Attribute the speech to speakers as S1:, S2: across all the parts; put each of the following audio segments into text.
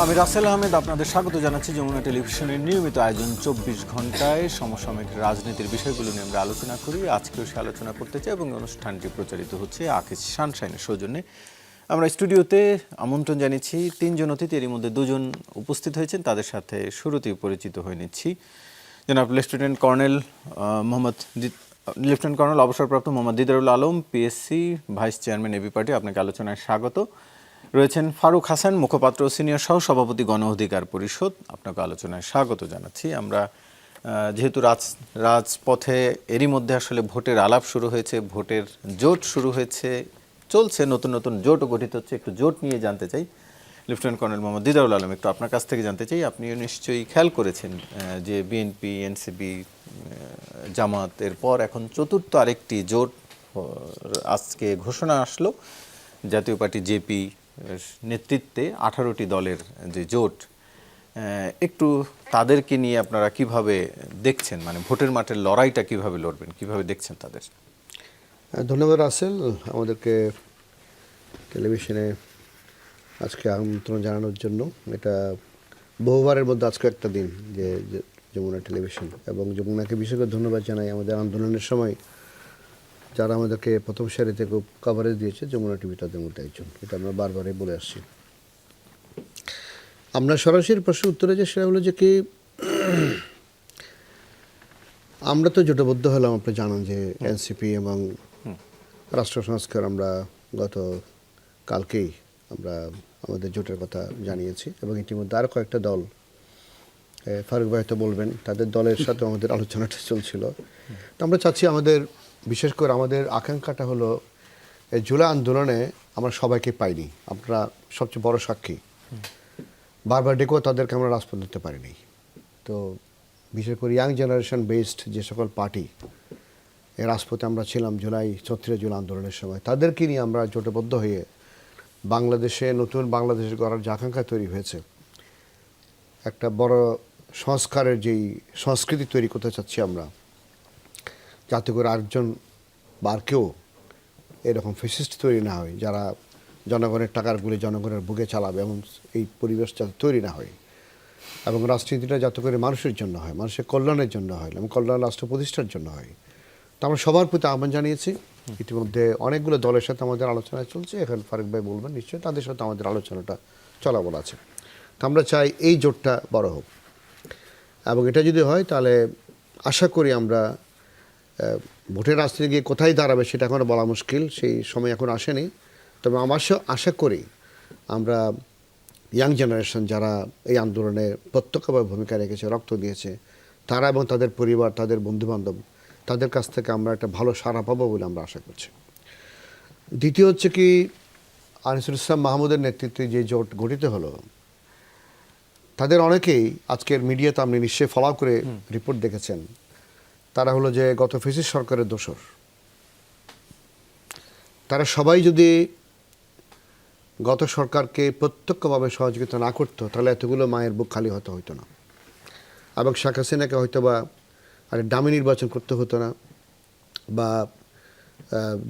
S1: আমি রাসেল আহমেদ আপনাদের স্বাগত জানাচ্ছি যমুনা টেলিভিশনের নিয়মিত আয়োজন ২৪ ঘন্টায় সমসাময়িক রাজনীতির বিষয়গুলো নিয়ে আমরা আলোচনা করি। আজকেও সে আলোচনা করতে চাই এবং অনুষ্ঠানটি প্রচারিত হচ্ছে আকিজ সানশাইনের সৌজন্যে। আমরা স্টুডিওতে আমন্ত্রণ জানিয়েছি তিনজন অতিথি, এরই মধ্যে দুজন উপস্থিত হয়েছেন, তাদের সাথে শুরুতেই পরিচিত হয়ে নিচ্ছি। জনাব লেফটেন্যান্ট কর্নেল অবসরপ্রাপ্ত Mohammad Didarul Alam, PSC vice chairman AB party, আপনাকে আলোচনায় স্বাগত। রয়েছেন ফারুক হাসান, মুখপাত্র সিনিয়র সহ সভাপতি গণ অধিকার পরিষদ, আপনাকে আলোচনায় স্বাগত জানাচ্ছি। আমরা যেহেতু রাজপথে এরই মধ্যে আসলে ভোটের আলাপ শুরু হয়েছে, ভোটের জোট শুরু হয়েছে, চলছে, নতুন নতুন জোটও গঠিত হচ্ছে, একটু জোট নিয়ে জানতে চাই। লেফটেন্যান্ট কর্নেল মোহাম্মদ দিদারুল আলম, একটু আপনার কাছ থেকে জানতে চাই, আপনিও নিশ্চয়ই খেয়াল করেছেন যে বিএনপি, এনসিপি, জামাত এরপর এখন চতুর্থ আরেকটি জোট আজকে ঘোষণা আসলো, জাতীয় পার্টি জেপি নেতৃত্বে 18টি দলের যে জোট, একটু তাদেরকে নিয়ে আপনারা কিভাবে দেখছেন, মানে ভোটের মাঠের লড়াইটা কিভাবে লড়বেন, কিভাবে দেখছেন তাদের?
S2: ধন্যবাদ রাসেল, আমাদেরকে টেলিভিশনে আজকে আমন্ত্রণ জানানোর জন্য। এটা বহুবারের মধ্যে আজকে একটা দিন যে যমুনা টেলিভিশন, এবং যমুনাকে বিশেষ করে ধন্যবাদ জানাই। আমাদের আন্দোলনের সময় যারা আমাদেরকে প্রথম সারিতে খুব কভারেজ দিয়েছে, যমুনা টিভি তাদের মধ্যে একজন, এটা আমরা বারবারই বলে আসছি। আমরা সরাসরি প্রশ্ন উত্তরে যে সেটা হলো যে কি, আমরা তো জোটবদ্ধ হলাম, আপনি জানান যে এনসিপি এবং রাষ্ট্র সংস্কার আমরা গত কালকেই আমরা আমাদের জোটের কথা জানিয়েছি, এবং ইতিমধ্যে আরও কয়েকটা দল, ফারুক ভাই তো বলবেন, তাদের দলের সাথে আমাদের আলোচনাটা চলছিল। তো আমরা চাচ্ছি, আমাদের বিশেষ করে আমাদের আকাঙ্ক্ষাটা হলো এই জুলাই আন্দোলনে আমরা সবাইকে পাইনি, আমরা সবচেয়ে বড় সাক্ষী। বারবার ডেকেও তাদেরকে আমরা রাজপথ দিতে পারিনি। তো বিশেষ করে ইয়াং জেনারেশন বেসড যে সকল পার্টি এই রাজপথে আমরা ছিলাম জুলাই 34 জুলাই আন্দোলনের সময়, তাদেরকে নিয়ে আমরা জোটবদ্ধ হয়ে বাংলাদেশে নতুন বাংলাদেশ গড়ার যে আকাঙ্ক্ষা তৈরি হয়েছে, একটা বড় সংস্কারের যেই সংস্কৃতি তৈরি করতে চাচ্ছি আমরা, যাতে করে আরেকজন বার কেউ এরকম ফেসিস্ট তৈরি না হয়, যারা জনগণের টাকার গুলি জনগণের বুকে চালাবে, এমন এই পরিবেশ যাতে তৈরি না হয়, এবং রাজনীতিটা যাতে করে মানুষের জন্য হয়, মানুষের কল্যাণের জন্য হয়, এবং কল্যাণ রাষ্ট্র প্রতিষ্ঠার জন্য হয়। তো আমরা সবার প্রতি আহ্বান জানিয়েছি। ইতিমধ্যে অনেকগুলো দলের সাথে আমাদের আলোচনা চলছে, এখন ফারুক ভাই বলবেন নিশ্চয়ই, তাদের সাথে আমাদের আলোচনাটা চলাবল আছে। তো আমরা চাই এই জোটটা বড় হোক, এবং এটা যদি হয় তাহলে আশা করি আমরা ভোটের রাজনীতি গিয়ে কোথায় দাঁড়াবে সেটা এখনও বলা মুশকিল, সেই সময় এখন আসেনি। তবে আমার আশা করি আমরা ইয়াং জেনারেশন যারা এই আন্দোলনে প্রত্যক্ষভাবে ভূমিকা রেখেছে, রক্ত দিয়েছে, তারা এবং তাদের পরিবার, তাদের বন্ধুবান্ধব, তাদের কাছ থেকে আমরা একটা ভালো সাড়া পাবো বলে আমরা আশা করছি। দ্বিতীয় হচ্ছে কি, আনিসুল ইসলাম মাহমুদের নেতৃত্বে যে জোট গঠিত হলো, তাদের অনেকেই আজকের মিডিয়াতে আপনি নিশ্চয়ই ফলো করে রিপোর্ট দেখেছেন, তারা হলো যে গত ফেসিস্ট সরকারের দোসর। তারা সবাই যদি গত সরকারকে প্রত্যক্ষভাবে সহযোগিতা না করতো, তাহলে এতগুলো মায়ের বুক খালি হতো না, এবং শেখ হাসিনাকে হয়তো বা আরে দামি নির্বাচন করতে হতো না, বা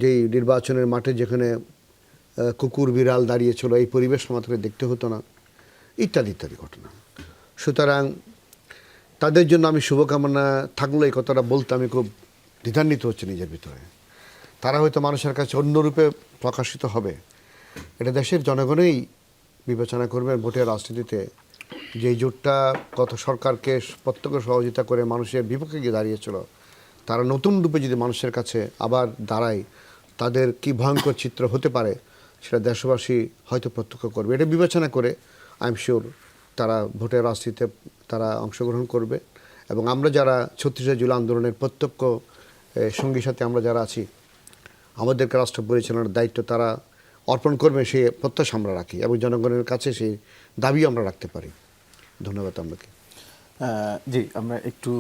S2: যেই নির্বাচনের মাঠে যেখানে কুকুর বিড়াল দাঁড়িয়েছিল এই পরিবেশ আমাদের দেখতে হতো না, ইত্যাদি ইত্যাদি ঘটনা। সুতরাং তাদের জন্য আমি শুভকামনা থাকলে এই কথাটা বলতে আমি খুব দ্বিধান্বিত হচ্ছে নিজের ভিতরে। তারা হয়তো মানুষের কাছে অন্যরূপে প্রকাশিত হবে, এটা দেশের জনগণই বিবেচনা করবেন। ভোটের রাজনীতিতে যেই জোটটা গত সরকারকে প্রত্যক্ষ সহযোগিতা করে মানুষের বিপক্ষে গিয়ে দাঁড়িয়েছিল, তারা নতুন রূপে যদি মানুষের কাছে আবার দাঁড়ায়, তাদের কি ভয়ঙ্কর চিত্র হতে পারে সেটা দেশবাসী হয়তো প্রত্যক্ষ করবে। এটা বিবেচনা করে আই এম শিওর তারা ভোটের রাজনীতিতে তারা অংশগ্রহণ করবে, এবং আমরা যারা 36 জুলাই আন্দোলনের প্রত্যক্ষ সঙ্গীর সাথে আমরা যারা আছি, আমাদেরকে রাষ্ট্র পরিচালনার দায়িত্ব তারা অর্পণ করবে, সেই প্রত্যাশা আমরা রাখি, এবং জনগণের কাছে সেই দাবি আমরা রাখতে পারি। ধন্যবাদ আপনাকে।
S1: জি, আমরা একটু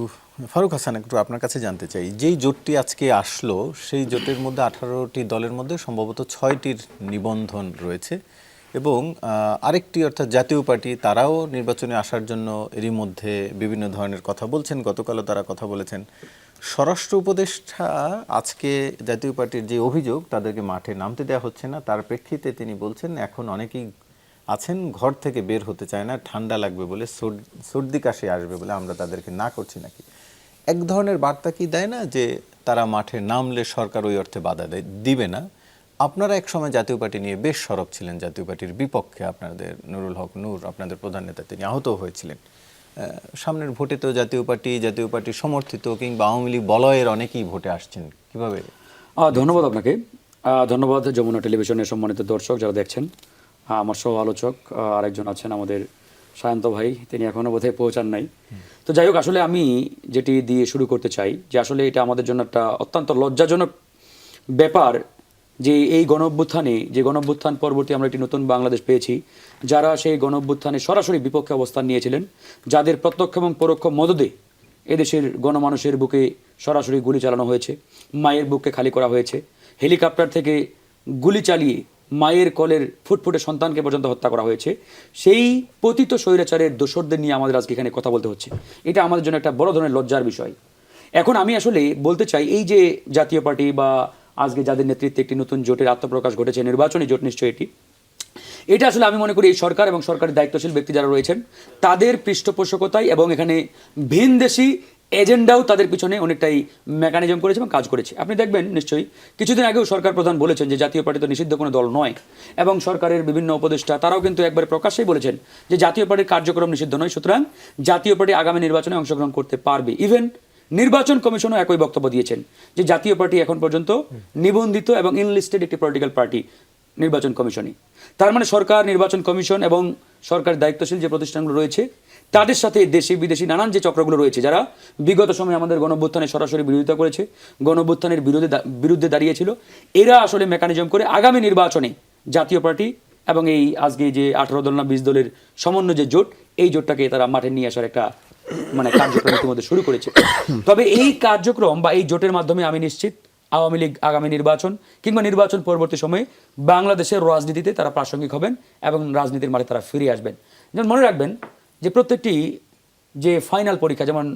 S1: ফারুক হাসান একটু আপনার কাছে জানতে চাই, যেই জোটটি আজকে আসলো সেই জোটের মধ্যে 18টি দলের মধ্যে সম্ভবত 6টির নিবন্ধন রয়েছে এবং আরেকটি অর্থাৎ জাতীয় পার্টি তারাও নির্বাচনে আসার জন্য এরই মধ্যে বিভিন্ন ধরনের কথা বলছেন। গতকালও তারা কথা বলেছেন। স্বরাষ্ট্র উপদেষ্টা আজকে জাতীয় পার্টির যে অভিযোগ তাদেরকে মাঠে নামতে দেওয়া হচ্ছে না, তার প্রেক্ষিতে তিনি বলছেন এখন অনেকেই আছেন ঘর থেকে বের হতে চায় না, ঠান্ডা লাগবে বলে, সর্দি কাশি আসবে বলে আমরা তাদেরকে না করছি নাকি। এক ধরনের বার্তা কি দেয় না যে তারা মাঠে নামলে সরকার ওই অর্থে বাধা দিবে না। আপনারা এক সময় জাতীয় পার্টি নিয়ে বেশ সরব ছিলেন, জাতীয় পার্টির বিপক্ষে। আপনাদের নুরুল হক নূর, আপনাদের প্রধান নেতা, তিনি আহত হয়েছিলেন। সামনের ভোটে তো জাতীয় পার্টি সমর্থিত কিংবা আওয়ামী লীগ বলয়ের অনেকেই ভোটে আসছেন, কিভাবে?
S3: ধন্যবাদ আপনাকে। ধন্যবাদ যমুনা টেলিভিশনের সম্মানিত দর্শক যারা দেখছেন। আমার সহ আলোচক আরেকজন আছেন আমাদের সায়ন্ত ভাই, তিনি এখনও বোধহয় পৌঁছান নাই। তো যাই হোক, আসলে আমি যেটি দিয়ে শুরু করতে চাই যে আসলে এটা আমাদের জন্য একটা অত্যন্ত লজ্জাজনক ব্যাপার যে এই গণঅভ্যুত্থান পরবর্তী আমরা একটি নতুন বাংলাদেশ পেয়েছি, যারা সেই গণঅভ্যুত্থানে সরাসরি বিপক্ষে অবস্থান নিয়েছিলেন, যাদের প্রত্যক্ষ এবং পরোক্ষ মদদে এদেশের গণমানুষের বুকে সরাসরি গুলি চালানো হয়েছে, মায়ের বুককে খালি করা হয়েছে, হেলিকপ্টার থেকে গুলি চালিয়ে মায়ের কোলের ফুটফুটে সন্তানকে পর্যন্ত হত্যা করা হয়েছে। সেই পতিত স্বৈরাচারের দোসরদের নিয়ে আমাদের আজকে এখানে কথা বলতে হচ্ছে। এটা আমাদের জন্য একটা বড় ধরনের লজ্জার বিষয়। এখন আমি আসলে বলতে চাই, এই যে জাতীয় পার্টি বা আজকে যাদের নেতৃত্বে একটি নতুন জোটের আত্মপ্রকাশ ঘটেছে, নির্বাচনী জোট নিশ্চয়ই এটা আসলে আমি মনে করি এই সরকার এবং সরকারের দায়িত্বশীল ব্যক্তি যারা রয়েছেন তাদের পৃষ্ঠপোষকতায় এবং এখানে ভিনদেশি এজেন্ডাও তাদের পিছনে অনেকটাই মেকানিজম করেছে এবং কাজ করেছে। আপনি দেখবেন নিশ্চয়ই কিছুদিন আগেও সরকার প্রধান বলেছেন যে জাতীয় পার্টি তো নিষিদ্ধ কোনো দল নয়, এবং সরকারের বিভিন্ন উপদেষ্টা তারাও কিন্তু একবার প্রকাশ্যেই বলেছেন যে জাতীয় পার্টির কার্যক্রম নিষিদ্ধ নয়, সুতরাং জাতীয় পার্টি আগামী নির্বাচনে অংশগ্রহণ করতে পারবে। ইভেন নির্বাচন কমিশনও একই বক্তব্য দিয়েছেন যে জাতীয় পার্টি এখন পর্যন্ত নিবন্ধিত এবং ইনলিস্টেড একটি পলিটিক্যাল পার্টি নির্বাচন কমিশনে। তার মানে সরকার, নির্বাচন কমিশন এবং সরকার দায়িত্বশীল যে প্রতিষ্ঠানগুলো রয়েছে তাদের সাথে দেশি বিদেশি নানান যে চক্রগুলো রয়েছে, যারা বিগত সময়ে আমাদের গণঅভ্যুত্থানের সরাসরি বিরোধিতা করেছে, গণঅভ্যুত্থানের বিরুদ্ধে দাঁড়িয়েছিল, এরা আসলে মেকানিজম করে আগামী নির্বাচনে জাতীয় পার্টি এবং এই আজকে যে 18 দল না 20 দলের সমন্বয় যে জোট, এই জোটটাকে তারা মাঠে নিয়ে আসার একটা কার্যক্রম ইতিমধ্যে শুরু করেছে। তবে এই কার্যক্রম বা এই জোটের মাধ্যমে আমি নিশ্চিত আওয়ামী লীগ আগামী নির্বাচন কিংবা নির্বাচন পরবর্তী সময়ে বাংলাদেশের রাজনীতিতে তারা প্রাসঙ্গিক হবেন এবং রাজনীতির মাঠে তারা ফিরে আসবেন। যেমন মনে রাখবেন যে প্রত্যেকটি যে ফাইনাল পরীক্ষা, যেমন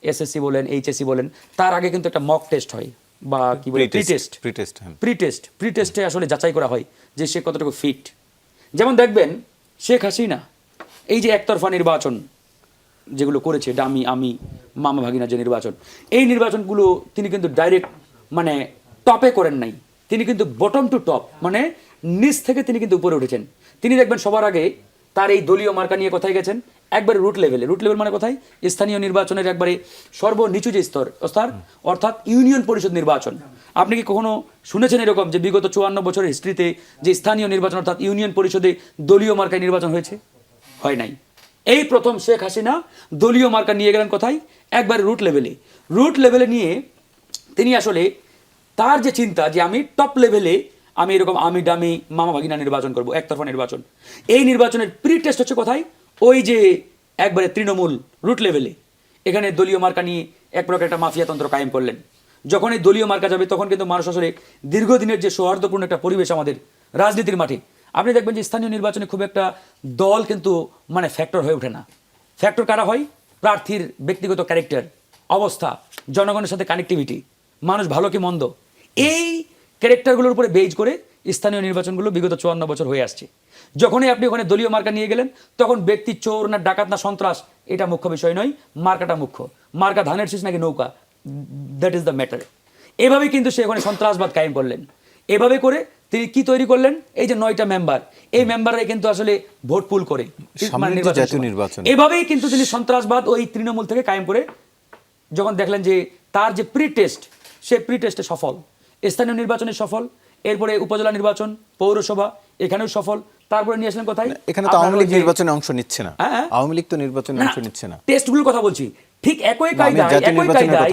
S3: এসএসসি বলেন, এইচএসসি বলেন, তার আগে কিন্তু একটা মক টেস্ট হয় বা কি বলে প্রি টেস্টে আসলে যাচাই করা হয় যে সে কতটুকু ফিট। যেমন দেখবেন শেখ হাসিনা এই যে একতরফা নির্বাচন যেগুলো করেছে, ডামি আমি মামা ভাগিনা যে নির্বাচন, এই নির্বাচনগুলো তিনি কিন্তু ডাইরেক্ট টপে করেন নাই, তিনি কিন্তু বটম টু টপ নিচ থেকে তিনি কিন্তু উপরে উঠেছেন। তিনি দেখবেন সবার আগে তার এই দলীয় মার্কা নিয়ে কোথায় গেছেন, একবারে রুট লেভেল মানে কোথায়, স্থানীয় নির্বাচনের একবারে সর্বনিচু যে স্তর অর্থাৎ ইউনিয়ন পরিষদ নির্বাচন। আপনি কি কখনো শুনেছেন এরকম যে বিগত 54 বছরের হিস্ট্রিতে যে স্থানীয় নির্বাচন অর্থাৎ ইউনিয়ন পরিষদে দলীয় মার্কায় নির্বাচন হয়েছে? হয় নাই। এই প্রথম শেখ হাসিনা দলীয় মার্কা নিয়ে গেলেন কোথায়, একবারে রুট লেভেলে নিয়ে তিনি আসলে তার যে চিন্তা যে আমি টপ লেভেলে আমি এরকম আমি ডামি মামা ভাগিনা নির্বাচন করব, একতরফা নির্বাচন, এই নির্বাচনের প্রি টেস্ট হচ্ছে কোথায়, ওই যে একবারে তৃণমূল রুট লেভেলে। এখানে দলীয় মার্কা নিয়ে এক প্রকার একটা মাফিয়াতন্ত্র কায়েম করলেন। যখন এই দলীয় মার্কা যাবে তখন কিন্তু মানুষ আসলে দীর্ঘদিনের যে সৌহার্দ্যপূর্ণ একটা পরিবেশ আমাদের রাজনীতির মাঠে, আপনি দেখবেন যে স্থানীয় নির্বাচনে খুব একটা দল কিন্তু ফ্যাক্টর হয়ে ওঠে না। ফ্যাক্টর কারা হয়? প্রার্থীর ব্যক্তিগত ক্যারেক্টার, অবস্থা, জনগণের সাথে কানেক্টিভিটি, মানুষ ভালো কি মন্দ, এই ক্যারেক্টারগুলোর উপরে বেজ করে স্থানীয় নির্বাচনগুলো বিগত 54 বছর হয়ে আসছে। যখনই আপনি ওখানে দলীয় মার্কা নিয়ে গেলেন তখন ব্যক্তি চোর না ডাকাত না সন্ত্রাস এটা মুখ্য বিষয় নয়, মার্কাটা মুখ্য। মার্কা ধানের শীষ নাকি নৌকা, দ্যাট ইজ দ্য ম্যাটার। এভাবেই কিন্তু সে ওখানে সন্ত্রাসবাদ কায়েম করলেন। এভাবে করে তিনি কি তৈরি করলেন, এই যে 9টা মেম্বার, এই মেম্বাররাই কিন্তু আসলে ভোট পুল করে নির্বাচন। এভাবেই কিন্তু তিনি সন্ত্রাসবাদ ওই তৃণমূল থেকে কায়েম করে যখন দেখলেন যে তার যে প্রি টেস্ট, সে প্রি টেস্টে সফল, স্থানীয় নির্বাচনে সফল, এরপরে উপজেলা নির্বাচন, পৌরসভা, এখানেও সফল, তারপরে নিয়ে আসলেন কোথায়,
S1: এখানে তো আওয়ামী লীগ নির্বাচনে অংশ নিচ্ছে না, আওয়ামী লীগ তো নির্বাচনে অংশ নিচ্ছে না,
S3: টেস্টগুলোর কথা বলছি। ঠিক একই কায়দায়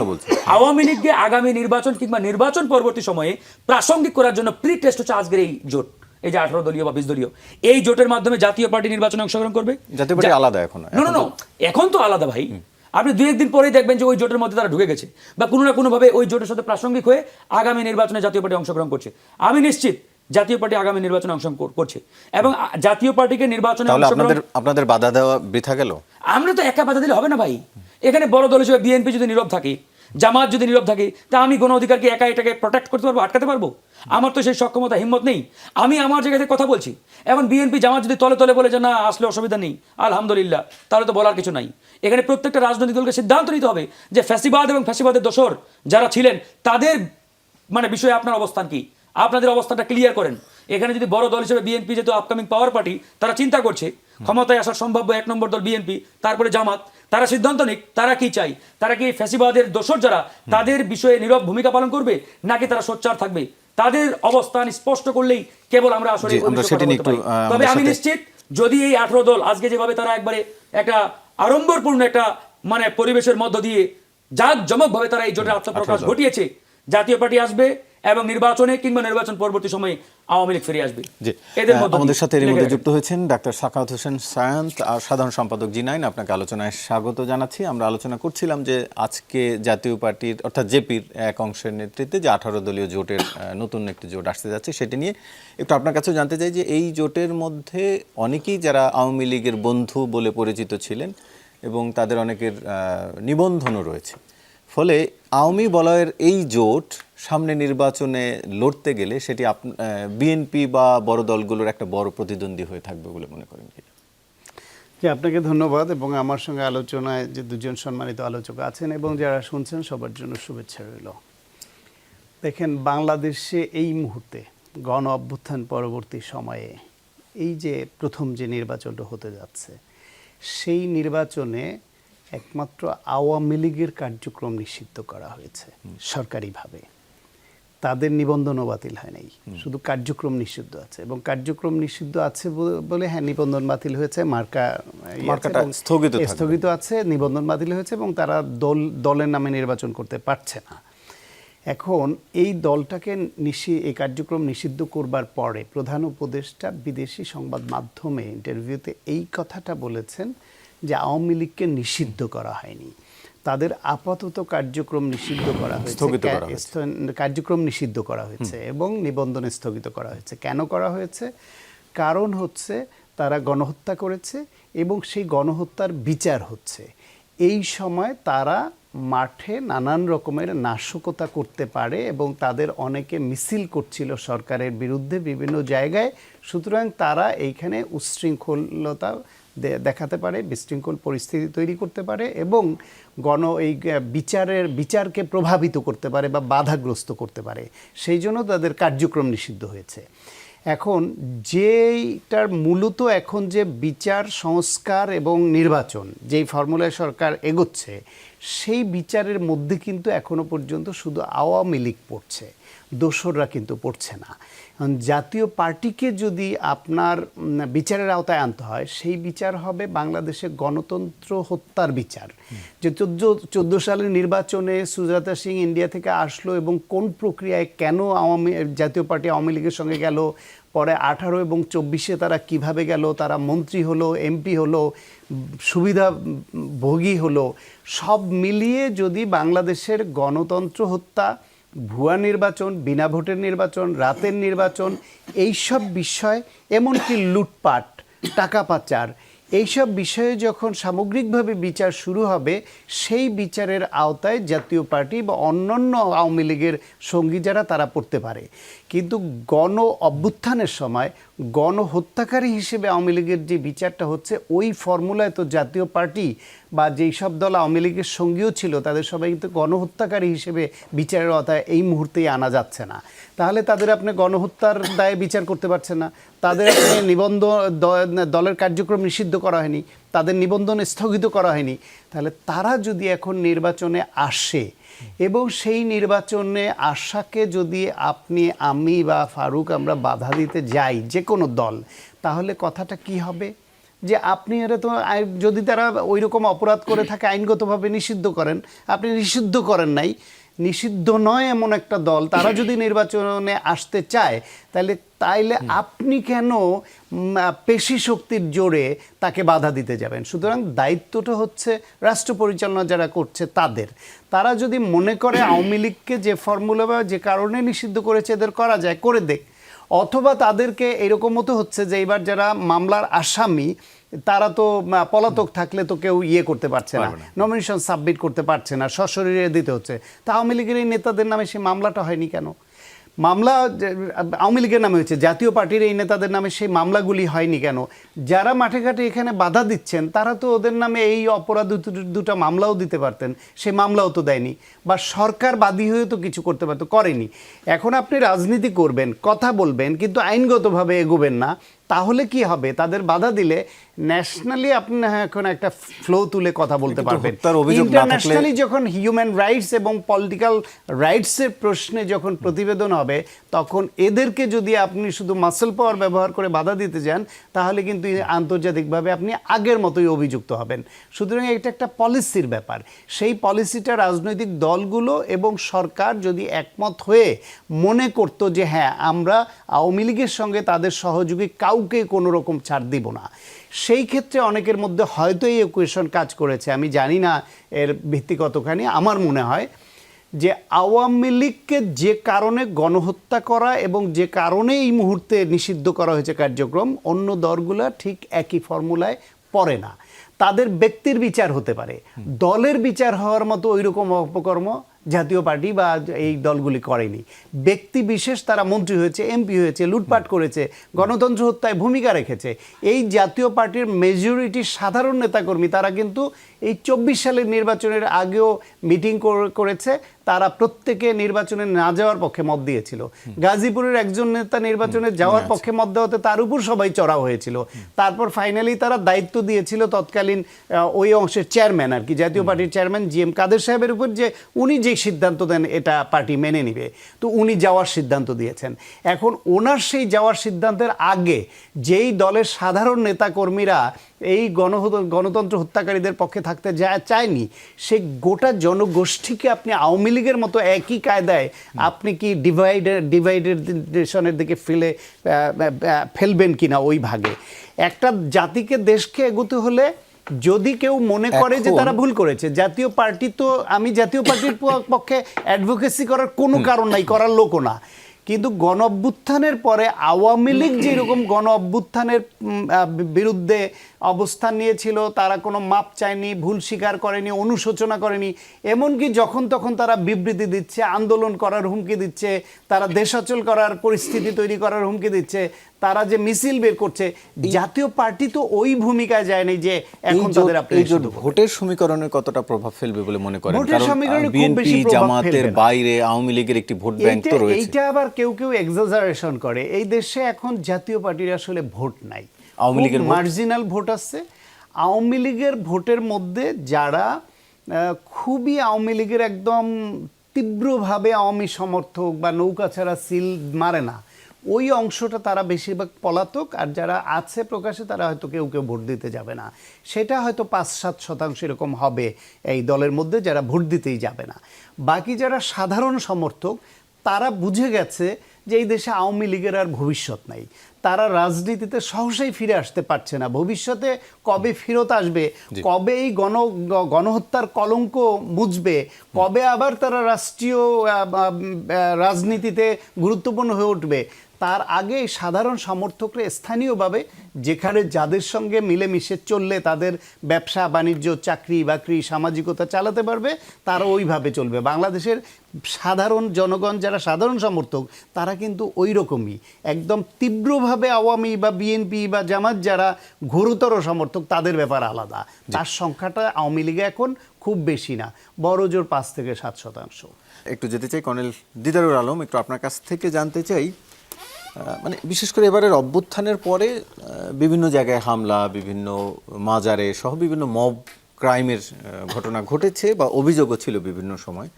S3: আওয়ামী লীগকে আগামী নির্বাচন কিংবা নির্বাচন পরবর্তী সময়ে প্রাসঙ্গিক করার জন্য প্রি টেস্ট হচ্ছে আজকের এই জোট, এই যে 18 দলীয় বা 20 দলীয় এই জোটের মাধ্যমে জাতীয় পার্টি নির্বাচনে অংশগ্রহণ করবে।
S1: জাতীয় পার্টি আলাদা এখন,
S3: এখন তো আলাদা ভাই, আপনি 2-1 দিন পরেই দেখবেন যে ওই জোটের মধ্যে তারা ঢুকে গেছে বা কোনো না কোনোভাবে ওই জোটের সাথে প্রাসঙ্গিক হয়ে আগামী নির্বাচনে জাতীয় পার্টি অংশগ্রহণ করছে। আমি নিশ্চিত জাতীয় পার্টি আগামী নির্বাচনে অংশগ্রহণ করছে এবং জাতীয় পার্টিকে নির্বাচনে
S1: তাহলে
S3: অংশগ্রহণ
S1: আপনাদের বাধা দেওয়া বৃথা গেল।
S3: আমরা তো একা বাধা দিলে হবে না ভাই। এখানে বড় দল হিসেবে বিএনপি যদি নীরব থাকে, জামাত যদি নীরব থাকে, তা আমি গণ অধিকারকে একা এটাকে প্রোটেক্ট করতে পারবো, আটকাতে পারবো? আমার তো সেই সক্ষমতা হিম্মত নেই। আমি আমার জায়গা থেকে কথা বলছি। এখন বিএনপি জামাত যদি তলে তলে বলে যে না আসলে অসুবিধা নেই, আলহামদুলিল্লাহ, তাহলে তো বলার কিছু নাই। এখানে প্রত্যেকটা রাজনৈতিক দলকে সিদ্ধান্ত নিতে হবে যে ফ্যাসিবাদ এবং ফ্যাসিবাদের দোসর যারা ছিলেন তাদের বিষয়ে আপনার অবস্থান কি, আপনাদের অবস্থানটা ক্লিয়ার করেন। এখানে যদি বড় দল হিসেবে বিএনপি যেহেতু আপকামিং পাওয়ার পার্টি, তারা চিন্তা করছে ক্ষমতায় আসার সম্ভাব্য 1 নম্বর দল বিএনপি, তারপরে জামাত, তারা সিদ্ধান্ত নিক তারা কি চাই। তারা কি ফ্যাসিবাদের দোসর যারা তাদের বিষয়ে নীরব ভূমিকা পালন করবে নাকি তারা সোচ্চার থাকবে? তাদের অবস্থান স্পষ্ট করলেই কেবল আমরা আসলে তবে আমি নিশ্চিত যদি এই 18 দল আজকে যেভাবে তারা একবারে একটা আড়ম্বরপূর্ণ একটা পরিবেশের মধ্য দিয়ে জাঁকজমকভাবে তারা এই জোটের আত্মপ্রকাশ ঘটিয়েছে, জাতীয় পার্টি আসবে এবং নির্বাচনে কিংবা নির্বাচন পরবর্তী সময়ে আওয়ামী লীগ ফিরে আসবে।
S1: এদের মধ্যে আমাদের সাথে এর মধ্যে যুক্ত হয়েছেন ডাক্তার সাখাওয়াত হোসেন সায়ান্ত আর সাধারণ সম্পাদক জি9। আপনাকে আলোচনায় স্বাগত জানাচ্ছি। আমরা আলোচনা করছিলাম যে আজকে জাতীয় পার্টির অর্থাৎ জেপির এক অংশের নেতৃত্বে যে 18 দলীয় জোটের নতুন একটি জোট আসতে যাচ্ছে, সেটি নিয়ে একটু আপনার কাছেও জানতে চাই যে এই জোটের মধ্যে অনেকেই যারা আওয়ামী লীগের বন্ধু বলে পরিচিত ছিলেন এবং তাদের অনেকের নিবন্ধনও রয়েছে। ফলে আওয়ামী বলয়ের এই জোট সামনে নির্বাচনে লড়তে গেলে সেটি বিএনপি বা বড় দলগুলোর একটা বড় প্রতিদ্বন্দ্বী হয়ে থাকবে বলে মনে করেন কি?
S4: আপনাকে ধন্যবাদ এবং আমার সঙ্গে আলোচনায় যে দুজন সম্মানিত আলোচক আছেন এবং যারা শুনছেন সবার জন্য শুভেচ্ছা রইল। দেখেন, বাংলাদেশে এই মুহূর্তে গণ অভ্যুত্থান পরবর্তী সময়ে এই যে প্রথম যে নির্বাচনটা হতে যাচ্ছে, সেই নির্বাচনে একমাত্র আওয়ামী লীগের কার্যক্রম নিষিদ্ধ করা হয়েছে সরকারিভাবে। তাদের নিবন্ধনও বাতিল হয় নাই, শুধু কার্যক্রম নিষিদ্ধ আছে। এবং কার্যক্রম নিষিদ্ধ আছে বলে হ্যাঁ নিবন্ধন বাতিল হয়েছে, মার্কাটা স্থগিত আছে, নিবন্ধন বাতিল হয়েছে এবং তারা দলের নামে নির্বাচন করতে পারছে না। এখন এই দলটাকে এই কার্যক্রম নিষিদ্ধ করবার পরে প্রধান উপদেষ্টা বিদেশি সংবাদ মাধ্যমে ইন্টারভিউতে এই কথাটা বলেছেন যে আওয়ামী লীগকে নিষিদ্ধ করা হয়নি, তাদের আপাতত কার্যক্রম নিষিদ্ধ করা হয়েছে, কার্যক্রম নিষিদ্ধ করা হয়েছে এবং নিবন্ধন স্থগিত করা হয়েছে। কেন করা হয়েছে? কারণ হচ্ছে তারা গণহত্যা করেছে এবং সেই গণহত্যার বিচার হচ্ছে। এই সময় তারা মাঠে নানান রকমের নাশকতা করতে পারে এবং তাদের অনেকে মিছিল করছিল সরকারের বিরুদ্ধে বিভিন্ন জায়গায়। সুতরাং তারা এইখানে উচ্ছৃঙ্খলতা দেখাতে পারে, বিশৃঙ্খল পরিস্থিতি তৈরি করতে পারে এবং এই বিচারকে প্রভাবিত করতে পারে বা বাধাগ্রস্ত করতে পারে। সেই জন্য তাদের কার্যক্রম নিষিদ্ধ হয়েছে। এখন যেইটার মূলত এখন যে বিচার সংস্কার এবং নির্বাচন যেই ফর্মুলায় সরকার এগোচ্ছে, সেই বিচারের মধ্যে কিন্তু এখনো পর্যন্ত শুধু আওয়ামী লীগ পড়ছে, দোসররা কিন্তু পড়ছে না। জাতীয় পার্টিকে যদি আপনার বিচারের আওতায় আনতে হয়, সেই বিচার হবে বাংলাদেশে গণতন্ত্র হত্যার বিচার। যে 14 সালের নির্বাচনে সুজাতা সিং ইন্ডিয়া থেকে আসলো এবং কোন প্রক্রিয়ায় কেন জাতীয় পার্টি আওয়ামী লীগের সঙ্গে গেল, পরে 18 এবং 24-এ তারা কিভাবে গেল, তারা মন্ত্রী হলো, এমপি হলো, সুবিধাভোগী হলো, সব মিলিয়ে যদি বাংলাদেশের গণতন্ত্র হত্যা, ভুয়া নির্বাচন, বিনা ভোটের নির্বাচন, রাতের নির্বাচন, এইসব বিষয়, এমনকি লুটপাট, টাকা পাচার, এইসব বিষয়ে যখন সামগ্রিকভাবে বিচার শুরু হবে, সেই বিচারের আওতায় জাতীয় পার্টি বা অন্যান্য আওয়ামী লীগের সঙ্গী যারা তারা পড়তে পারে। কিন্তু গণ অভ্যুত্থানের সময় গণহত্যাকারী হিসেবে আওয়ামী লীগের যে বিচারটা হচ্ছে, ওই ফর্মুলায় তো জাতীয় পার্টি বা যেই সব দল আওয়ামী লীগের সঙ্গীও ছিল তাদের সবাই কিন্তু গণহত্যাকারী হিসেবে বিচারের আওতায় এই মুহূর্তেই আনা যাচ্ছে না। তাহলে তাদের আপনি গণহত্যার দায়ে বিচার করতে পারছেন না, তাদের আপনি দলের কার্যক্রম নিষিদ্ধ করা হয়নি, তাদের নিবন্ধন স্থগিত করা হয়নি। তাহলে তারা যদি এখন নির্বাচনে আসে এবং সেই নির্বাচনে আশাকে যদি আপনি, আমি বা ফারুক আমরা বাধা দিতে যাই, যে কোনো দল, তাহলে কথাটা কি হবে? যে আপনি এরা তো যদি তারা ওই রকম অপরাধ করে থাকে আইনগতভাবে নিষিদ্ধ করেন, আপনি নিষিদ্ধ করেন নাই, নিষিদ্ধ নয় এমন একটা দল তারা যদি নির্বাচনে আসতে চায় তাইলে আপনি কেন পেশি শক্তির জোরে তাকে বাধা দিতে যাবেন? সুতরাং দায়িত্বটা হচ্ছে রাষ্ট্র পরিচালনা যারা করছে তাদের। তারা যদি মনে করে আওয়ামী লীগকে যে ফর্মুলা বা যে কারণে নিষিদ্ধ করেছে এদের করা যায়, করে দেখ। অথবা তাদেরকে এরকম মতো হচ্ছে যে এবার যারা মামলার আসামি তারা তো পলাতক থাকলে তো কেউ করতে পারছে না, নমিনেশন সাবমিট করতে পারছে না, সশরীরে দিতে হচ্ছে। তা আওয়ামী লীগের এই নেতাদের নামে সেই মামলাটা হয়নি কেন? মামলা আওয়ামী লীগের নামে হয়েছে, জাতীয় পার্টির এই নেতাদের নামে সেই মামলাগুলি হয়নি কেন? যারা মাঠে ঘাটে এখানে বাধা দিচ্ছেন তারা তো ওদের নামে এই অপরাধ দুটা মামলাও দিতে পারতেন, সেই মামলাও তো দেয়নি। বা সরকার বাদী হয়ে তো কিছু করতে পারতো, করেনি। এখন আপনি রাজনীতি করবেন, কথা বলবেন, কিন্তু আইনগতভাবে এগোবেন না, তাহলে কি হবে? তাদের বাধা দিলে ন্যাশনালি আপনি এখন একটা ফ্লো তুলে কথা বলতে পারবেন। ইন্টারন্যাশনালি যখন হিউম্যান রাইটস এবং পলিটিক্যাল রাইটসের প্রশ্নে যখন প্রতিবেদন হবে, তখন এদেরকে যদি আপনি শুধু মাসল পাওয়ার ব্যবহার করে বাধা দিতে যান, তাহলে কিন্তু আন্তর্জাতিকভাবে আপনি আগের মতোই অভিযুক্ত হবেন। সুতরাং এটা একটা পলিসির ব্যাপার। সেই পলিসিটা রাজনৈতিক দলগুলো এবং সরকার যদি একমত হয়ে মনে করতো যে হ্যাঁ আমরা আওয়ামী লীগের সঙ্গে তাদের সহযোগী কাউকে কোনো রকম ছাড় দিব না, সেই ক্ষেত্রে অনেকের মধ্যে হয়তো এই ইকুয়েশন কাজ করেছে। আমি জানি না এর ভিত্তি কতখানি। আমার মনে হয় যে আওয়ামী লীগকে যে কারণে গণহত্যা করা এবং যে কারণে এই মুহূর্তে নিষিদ্ধ করা হয়েছে কার্যক্রম, অন্য দলগুলো ঠিক একই ফর্মুলায় পড়ে না। তাদের ব্যক্তির বিচার হতে পারে, দলের বিচার হওয়ার মতো ওই রকম অপকর্ম জাতীয় পার্টি বা এই দলগুলি করেনি। ব্যক্তি বিশেষ তারা মন্ত্রী হয়েছে, এমপি হয়েছে, লুটপাট করেছে, গণতন্ত্র হত্যায় ভূমিকা রেখেছে। এই জাতীয় পার্টির মেজরিটি সাধারণ নেতাকর্মী তারা কিন্তু এই 24 সালের নির্বাচনের আগেও মিটিং করেছে, তারা প্রত্যেকে নির্বাচনে না যাওয়ার পক্ষে মত দিয়েছিল। গাজীপুরের একজন নেতা নির্বাচনে যাওয়ার পক্ষে মত দেওয়াতে তার উপর সবাই চড়াও হয়েছিল। তারপর ফাইনালি তারা দায়িত্ব দিয়েছিল তৎকালীন ওই অংশের চেয়ারম্যান আর কি, জাতীয় পার্টির চেয়ারম্যান GM কাদের সাহেবের উপর, যে উনি যে সিদ্ধান্ত দেন এটা পার্টি মেনে নিবে। তো উনি যাওয়ার সিদ্ধান্ত দিয়েছেন। এখন ওনার সেই যাওয়ার সিদ্ধান্তের আগে যেই দলের সাধারণ নেতাকর্মীরা এই গণতন্ত্র হত্যাকারীদের পক্ষে থাকতে চায়নি, সেই গোটা জনগোষ্ঠীকে আপনি আওয়ামী লীগের মতো একই কায়দায় আপনি কি ডিভাইডেশনের দিকে ফেলবেন কিনা ওই ভাগে? একটা জাতিকে, দেশকে এগোতে হলে যদি কেউ মনে করে যে তারা ভুল করেছে, জাতীয় পার্টি তো, আমি জাতীয় পার্টির পক্ষে অ্যাডভোকেসি করার কোনো কারণ নাই, করার লোকও না, কিন্তু গণ অভ্যুত্থানের পরে আওয়ামী লীগ যেরকম গণ অভ্যুত্থানের বিরুদ্ধে অবস্থান নিয়েছিল, তারা কোনো মাপ চায়নি, ভুল স্বীকার করেনি, অনুশোচনা করেনি, এমনকি যখন তখন তারা বিবৃতি দিচ্ছে, আন্দোলন করার হুমকি দিচ্ছে, তারা দেশাচল করার পরিস্থিতি তৈরি করার হুমকি দিচ্ছে, তারা যে মিছিল বের করছে, জাতীয় পার্টি তো ওই ভূমিকায় যায়নি যে এখন তাদের আপনি
S1: ভোটের সমীকরণে কতটা প্রভাব ফেলবে বলে মনে করেন? কারণ বিএনপি জামাতের বাইরে আওয়ামী লীগের একটি ভোট ব্যাংক তো রয়েছে।
S4: এইটা আবার কেউ এক্সাজারেশন করে। এই দেশে এখন জাতীয় পার্টির আসলে ভোট নাই,
S1: আওয়ামী লীগের
S4: মার্জিনাল ভোট আছে। আওয়ামী লীগের ভোটের মধ্যে যারা খুবই আওয়ামী লীগের একদম তীব্রভাবে আওয়ামী সমর্থক বা নৌকা ছাড়া সিল মারে না, ওই অংশটা তারা বেশিরভাগ পলাতক। আর যারা আছে প্রকাশে তারা হয়তো কেউ ভোট দিতে যাবে না, সেটা হয়তো 5-7% এরকম হবে এই দলের মধ্যে যারা ভোট দিতেই যাবে না। বাকি যারা সাধারণ সমর্থক তারা বুঝে গেছে যে এই দেশে আওয়ামী লীগের আর ভবিষ্যৎ নাই, তারা রাজনীতিতে সহসাই ফিরে আসতে পারছে না। ভবিষ্যতে কবে ফেরত আসবে, কবে এই গণহত্যার কলঙ্ক মুছবে, কবে আবার তারা রাষ্ট্রীয় রাজনীতিতে গুরুত্বপূর্ণ হয়ে উঠবে, তার আগে সাধারণ সমর্থকরা স্থানীয়ভাবে যেখানে যাদের সঙ্গে মিলেমিশে চললে তাদের ব্যবসা বাণিজ্য, চাকরি বাকরি, সামাজিকতা চালাতে পারবে, তারা ওইভাবে চলবে। বাংলাদেশের সাধারণ জনগণ যারা সাধারণ সমর্থক তারা কিন্তু ওই রকমই একদম তীব্রভাবে আওয়ামী বা বিএনপি বা জামাত যারা ঘোরতর সমর্থক তাদের ব্যাপার আলাদা। তার সংখ্যাটা আওয়ামী লীগে এখন খুব বেশি না, বড় জোর 5-7%।
S1: একটু যেতে চাই কর্নেল দিদারুল আলম, একটু আপনার কাছ থেকে জানতে চাই, মানে বিশেষ করে এবারের অভ্যুত্থানের পরে বিভিন্ন জায়গায় হামলা, বিভিন্ন মাজারে সহ বিভিন্ন মব ক্রাইমের ঘটনা ঘটেছে বা অভিযোগও ছিল বিভিন্ন সময়।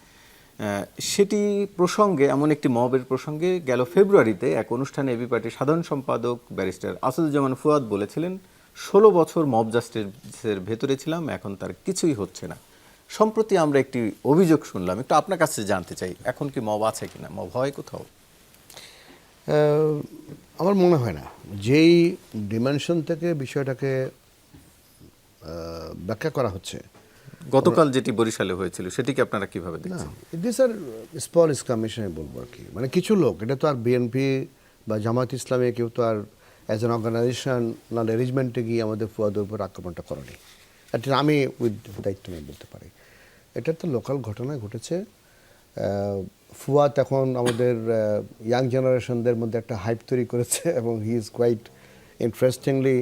S1: সেটি প্রসঙ্গে, এমন একটি মবের প্রসঙ্গে গেল ফেব্রুয়ারিতে এক অনুষ্ঠানে এবি পার্টির সাধারণ সম্পাদক ব্যারিস্টার আসাদুজ্জামান ফুয়াদ বলেছিলেন, 16 বছর মব জাস্টিসের ভেতরে ছিলাম, এখন তার কিছুই হচ্ছে না। সম্প্রতি আমরা একটি অভিযোগ শুনলাম, একটু আপনার কাছে জানতে চাই, এখন কি মব আছে কিনা, মব হয় কোথাও?
S2: আমার মনে হয় না যেই ডিমেনশন থেকে বিষয়টাকে ব্যাখ্যা করা হচ্ছে।
S1: গতকাল যেটি বরিশালে হয়েছিল সেটিকে আপনারা কিভাবে
S2: না,
S1: দেখছেন?
S2: দিস আর স্মল স্কামিশনে বলবো আর কি, মানে কিছু লোক, এটা তো আর বিএনপি বা জামাত ইসলামে কেউ তো আর অ্যাজ অ্যান অর্গানাইজেশন না অ্যারেঞ্জমেন্টে গিয়ে আমাদের ফুয়াদের উপর আক্রমণটা করেনি। এটা আমি উইথ দায়িত্ব নিয়ে বলতে পারি, এটা তো লোকাল ঘটনা ঘটেছে। ফুয়াদ এখন আমাদের ইয়াং জেনারেশনদের মধ্যে একটা হাইপ তৈরি করেছে এবং হি ইজ কোয়াইট ইন্টারেস্টিংলি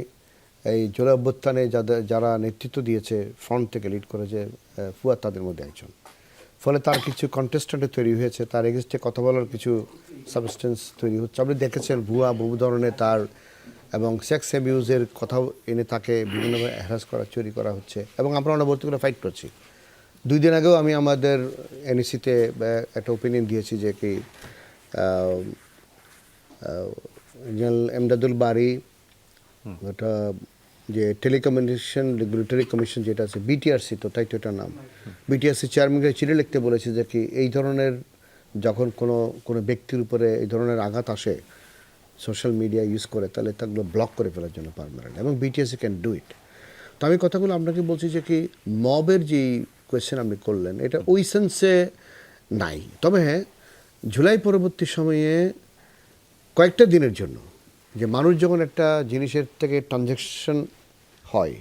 S2: এই জুলাই অভ্যুত্থানে যারা নেতৃত্ব দিয়েছে, ফ্রন্ট থেকে লিড করেছে, ফুয়াদ তাদের মধ্যে একজন। ফলে তার কিছু কন্টেস্ট্যান্ট তৈরি হয়েছে, তার এগেনস্টে কথা বলার কিছু সাবস্টেন্স তৈরি হচ্ছে। আপনি দেখেছেন বহু ধরনের তার এবং সেক্স অ্যাবিউজের কথাও এনে তাকে বিভিন্নভাবে হ্যারাস করা, চুরি করা হচ্ছে এবং আমরা অনবরত করে ফাইট করছি। 2 দিন আগেও আমি আমাদের এনইসিতে একটা ওপিনিয়ন দিয়েছি যে কি জেনারেল এমদাদুল বারী, ওটা যে টেলিকমিউনিকেশন রেগুলেটরি কমিশন যেটা আছে বিটিআরসি, তো তাই তো এটার নাম, বিটিআরসি চেয়ারম্যানকে চিঠি লিখতে বলেছে যে কি এই ধরনের যখন কোনো ব্যক্তির উপরে এই ধরনের আঘাত আসে সোশ্যাল মিডিয়া ইউজ করে, তাহলে তাগুলো ব্লক করে ফেলার জন্য পারমানেন্ট, এবং বিটিআরসি ক্যান ডু ইট। তো আমি কথাগুলো আপনাকে বলছি যে কি মবের যেই কোয়েশ্চেন আপনি করলেন, এটা ওই সেন্সে নাই। তবে হ্যাঁ, জুলাই পরবর্তী সময়ে কয়েকটা দিনের জন্য যে মানুষ যখন একটা জিনিসের থেকে ট্রানজ্যাকশন হয়,